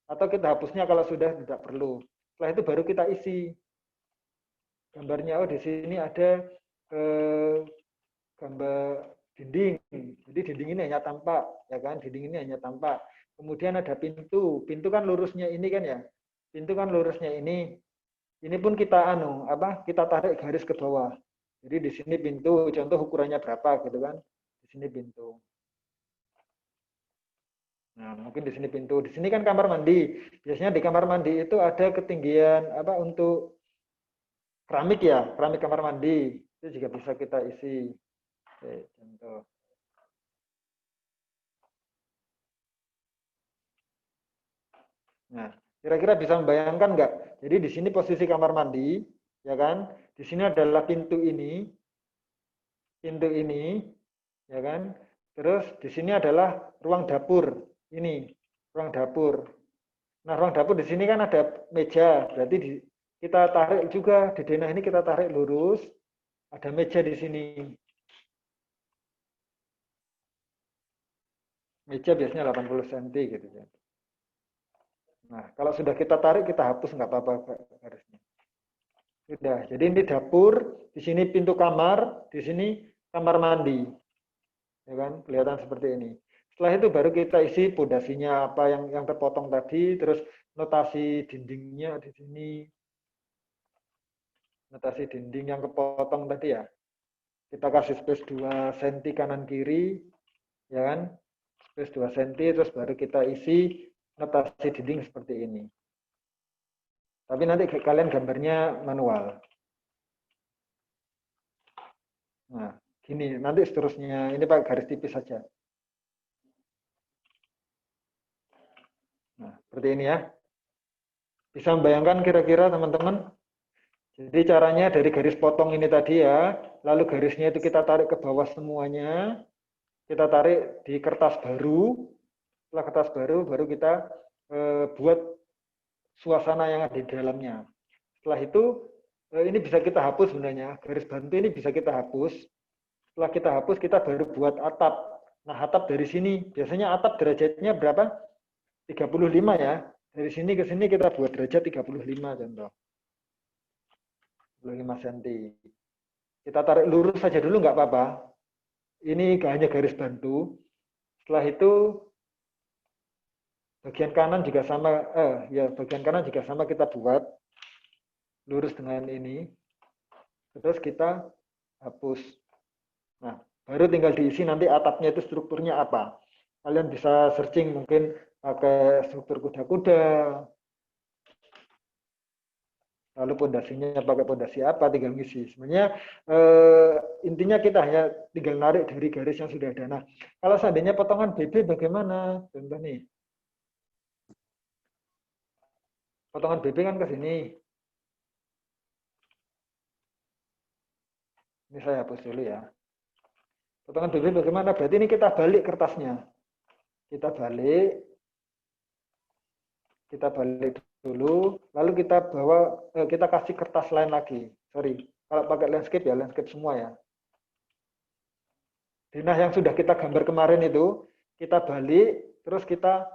A: atau kita hapusnya kalau sudah tidak perlu. Setelah itu baru kita isi gambarnya. Oh, di sini ada gambar dinding. Jadi dinding ini hanya tampak, ya kan? Dinding ini hanya tampak. Kemudian ada pintu. Pintu kan lurusnya ini kan ya. Pintu kan lurusnya ini. Ini pun kita kita tarik garis ke bawah. Jadi di sini pintu, contoh ukurannya berapa gitu kan? Di sini pintu. Nah, mungkin di sini pintu. Di sini kan kamar mandi. Biasanya di kamar mandi itu ada ketinggian untuk keramik ya, keramik kamar mandi. Itu juga bisa kita isi. Oke, contoh. Nah, kira-kira bisa membayangkan nggak? Jadi di sini posisi kamar mandi, ya kan? Di sini adalah pintu ini, ya kan? Terus di sini adalah ruang dapur, ini ruang dapur. Nah, ruang dapur di sini kan ada meja, berarti kita tarik juga di denah ini kita tarik lurus, ada meja di sini. Meja biasanya 80 cm gitu ya. Nah, kalau sudah kita tarik, kita hapus nggak apa-apa garisnya. Sudah. Jadi ini dapur, di sini pintu kamar, di sini kamar mandi. Ya kan? Kelihatan seperti ini. Setelah itu baru kita isi pondasinya apa yang terpotong tadi, terus notasi dindingnya di sini. Notasi dinding yang kepotong tadi ya. Kita kasih space 2 cm kanan kiri, ya kan? Space 2 cm, terus baru kita isi notasi dinding seperti ini. Tapi nanti kalian gambarnya manual. Nah, gini, nanti seterusnya. Ini pakai garis tipis saja. Nah, seperti ini ya. Bisa membayangkan kira-kira teman-teman? Jadi caranya dari garis potong ini tadi ya, lalu garisnya itu kita tarik ke bawah semuanya, kita tarik di kertas baru, setelah kertas baru, baru kita buat suasana yang ada di dalamnya. Setelah itu, ini bisa kita hapus sebenarnya, garis bantu ini bisa kita hapus. Setelah kita hapus, kita baru buat atap. Nah, atap dari sini, biasanya atap derajatnya berapa? 35 ya. Dari sini ke sini kita buat derajat 35 contoh. 35 cm. Kita tarik lurus saja dulu nggak apa-apa. Ini hanya garis bantu. Setelah itu bagian kanan juga sama, bagian kanan juga sama kita buat lurus dengan ini. Terus kita hapus. Nah, baru tinggal diisi nanti atapnya itu strukturnya apa. Kalian bisa searching mungkin pakai struktur kuda-kuda. Lalu pondasinya pakai pondasi apa, tinggal ngisi. Sebenarnya intinya kita hanya tinggal narik dari garis yang sudah ada. Nah, kalau seandainya potongan BB bagaimana? Contoh nih. Potongan BB kan ke sini. Ini saya hapus dulu ya. Potongan BB bagaimana? Berarti ini kita balik kertasnya. Kita balik dulu, lalu kita bawa, kita kasih kertas lain lagi. Sorry, kalau pakai landscape ya landscape semua ya. Denah yang sudah kita gambar kemarin itu, kita balik, terus kita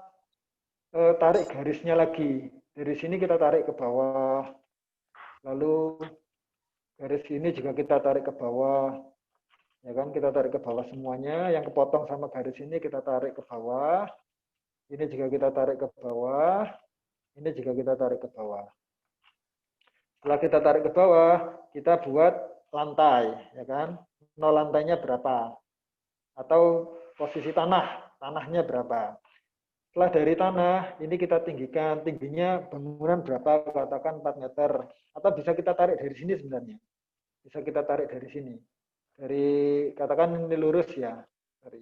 A: tarik garisnya lagi. Dari sini kita tarik ke bawah, lalu garis ini juga kita tarik ke bawah. Ya kan, kita tarik ke bawah semuanya, yang kepotong sama garis ini kita tarik ke bawah. Ini juga kita tarik ke bawah. Ini juga kita tarik ke bawah. Setelah kita tarik ke bawah, kita buat lantai, ya kan? Nol lantainya berapa? Atau posisi tanahnya berapa? Setelah dari tanah, ini kita tinggikan, tingginya bangunan berapa? Katakan 4 meter. Atau bisa kita tarik dari sini sebenarnya. Bisa kita tarik dari sini. Dari, katakan ini lurus ya. Sorry.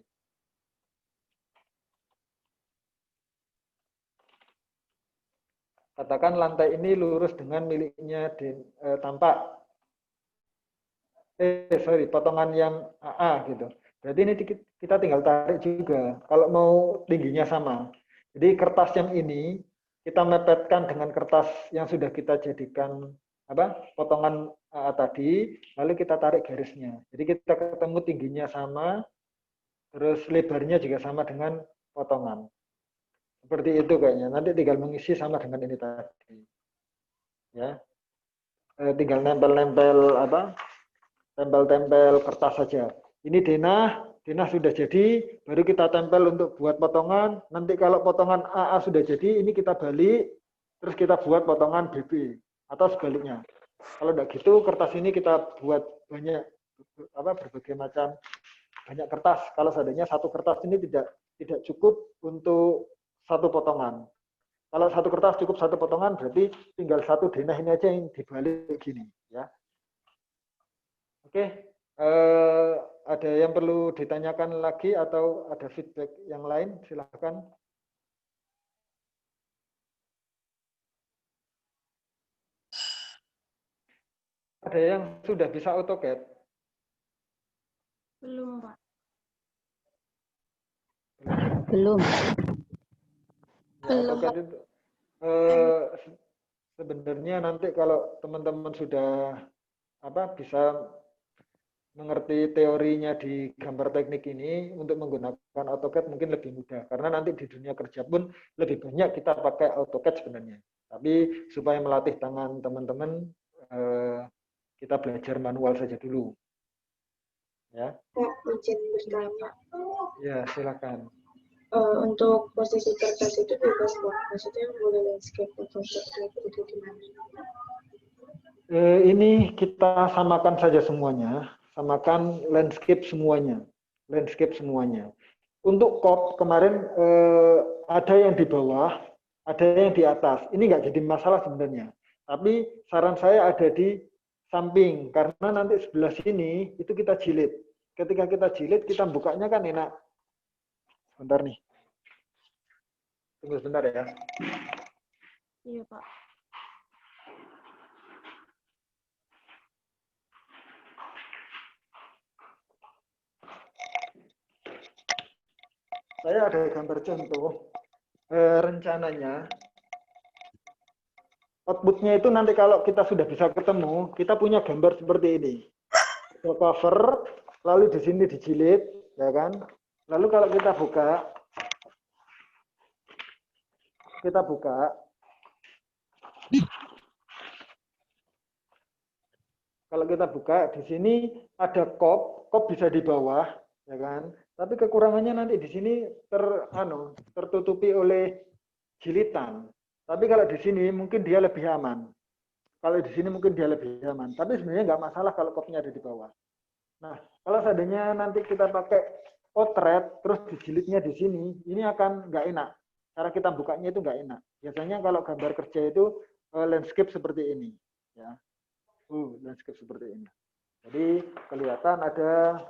A: Katakan lantai ini lurus dengan miliknya tampak. Potongan yang AA gitu. Berarti ini kita tinggal tarik juga. Kalau mau tingginya sama. Jadi kertas yang ini kita mepetkan dengan kertas yang sudah kita jadikan potongan AA tadi, lalu kita tarik garisnya. Jadi kita ketemu tingginya sama, terus lebarnya juga sama dengan potongan. Seperti itu kayaknya. Nanti tinggal mengisi sama dengan ini tadi. Ya. Tinggal nempel-nempel tempel-tempel kertas saja. Ini denah sudah jadi, baru kita tempel untuk buat potongan. Nanti kalau potongan AA sudah jadi, ini kita balik, terus kita buat potongan BB atau sebaliknya. Kalau tidak gitu, kertas ini kita buat banyak berbagai macam banyak kertas. Kalau seandainya satu kertas ini tidak cukup untuk satu potongan. Kalau satu kertas cukup satu potongan, berarti tinggal satu denah ini aja yang dibalik gini, ya. Oke, ada yang perlu ditanyakan lagi atau ada feedback yang lain? Silahkan. Ada yang sudah bisa AutoCAD?
C: Belum, Pak.
F: Belum.
A: Ya, AutoCAD itu sebenarnya nanti kalau teman-teman sudah bisa mengerti teorinya di gambar teknik ini, untuk menggunakan AutoCAD mungkin lebih mudah. Karena nanti di dunia kerja pun lebih banyak kita pakai AutoCAD sebenarnya. Tapi supaya melatih tangan teman-teman, kita belajar manual saja dulu. Ya.
G: Kak, izin bertanya.
A: Ya, silakan.
G: Untuk posisi kertas itu bebas, Pak. Maksudnya boleh landscape atau portrait itu di mana?
A: Ini kita samakan saja semuanya. Samakan landscape semuanya. Landscape semuanya. Untuk kop kemarin ada yang di bawah, ada yang di atas. Ini nggak jadi masalah sebenarnya. Tapi saran saya ada di samping, karena nanti sebelah sini itu kita jilid. Ketika kita jilid, kita bukanya kan enak. Sebentar nih. Tunggu sebentar ya.
C: Iya, Pak.
A: saya ada gambar contoh. Rencananya outputnya itu nanti kalau kita sudah bisa ketemu, kita punya gambar seperti ini. Ada cover, lalu di sini dijilid, ya kan? Lalu kalau kita buka, kalau kita buka di sini ada kop bisa di bawah, ya kan? Tapi kekurangannya nanti di sini tertutupi oleh jilitan. Tapi kalau di sini mungkin dia lebih aman. Kalau di sini mungkin dia lebih aman. Tapi sebenarnya nggak masalah kalau kopnya ada di bawah. Nah, kalau seandainya nanti kita pakai potret, terus dijilidnya di sini, ini akan nggak enak. Cara kita bukanya itu nggak enak. Biasanya kalau gambar kerja itu landscape seperti ini. Ya. Landscape seperti ini. Jadi kelihatan ada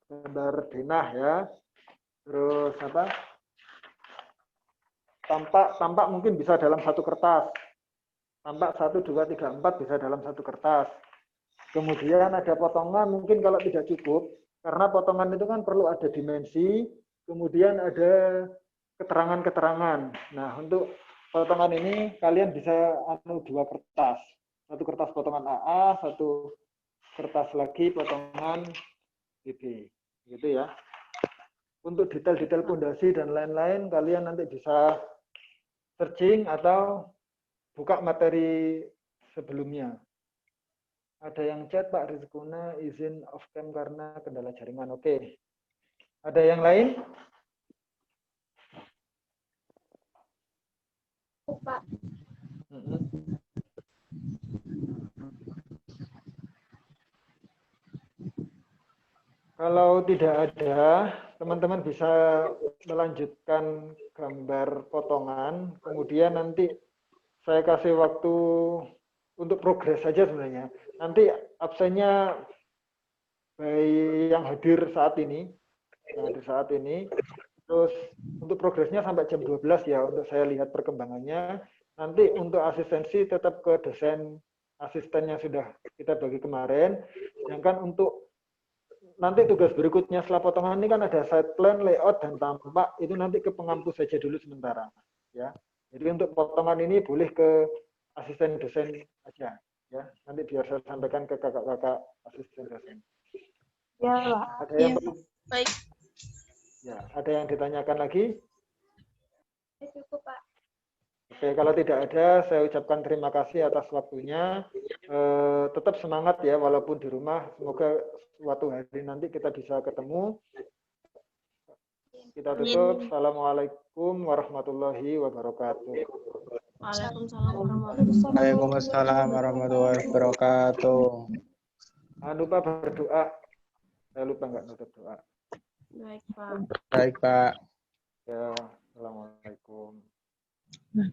A: gambar denah ya. Terus apa? Tampak mungkin bisa dalam satu kertas. Tampak 1, 2, 3, 4 bisa dalam satu kertas. Kemudian ada potongan mungkin kalau tidak cukup, karena potongan itu kan perlu ada dimensi, kemudian ada keterangan-keterangan. Nah, untuk potongan ini kalian bisa 2 kertas. Satu kertas potongan AA, satu kertas lagi potongan BB. Gitu ya. Untuk detail-detail pondasi dan lain-lain, kalian nanti bisa searching atau buka materi sebelumnya. Ada yang chat, Pak Rizkuna izin off cam karena kendala jaringan. Oke. Ada yang lain?
H: Pak.
A: Kalau tidak ada, teman-teman bisa melanjutkan gambar potongan, kemudian nanti saya kasih waktu untuk progres saja sebenarnya. Nanti absennya baik yang hadir saat ini, terus untuk progresnya sampai jam 12 ya, untuk saya lihat perkembangannya. Nanti untuk asistensi tetap ke dosen asisten yang sudah kita bagi kemarin, sedangkan untuk nanti tugas berikutnya setelah potongan ini kan ada side plan, layout, dan tampak, itu nanti ke pengampus saja dulu sementara. Ya. Jadi untuk potongan ini boleh ke asisten dosen aja. Ya. Nanti biar saya sampaikan ke kakak-kakak asisten dosen.
H: Ya, Pak.
A: Ada yang
B: Baik.
A: Ya, ada yang ditanyakan lagi?
H: Cukup, Pak.
A: Oke, kalau tidak ada, saya ucapkan terima kasih atas waktunya. Tetap semangat ya, walaupun di rumah. Semoga suatu hari nanti kita bisa ketemu. Kita tutup. Assalamualaikum warahmatullahi wabarakatuh.
D: Waalaikumsalam warahmatullahi wabarakatuh.
A: Jangan lupa berdoa. Saya lupa nggak nutup doa.
C: Baik, Pak.
D: Baik, Pak.
A: Ya, assalamualaikum.
G: Nah,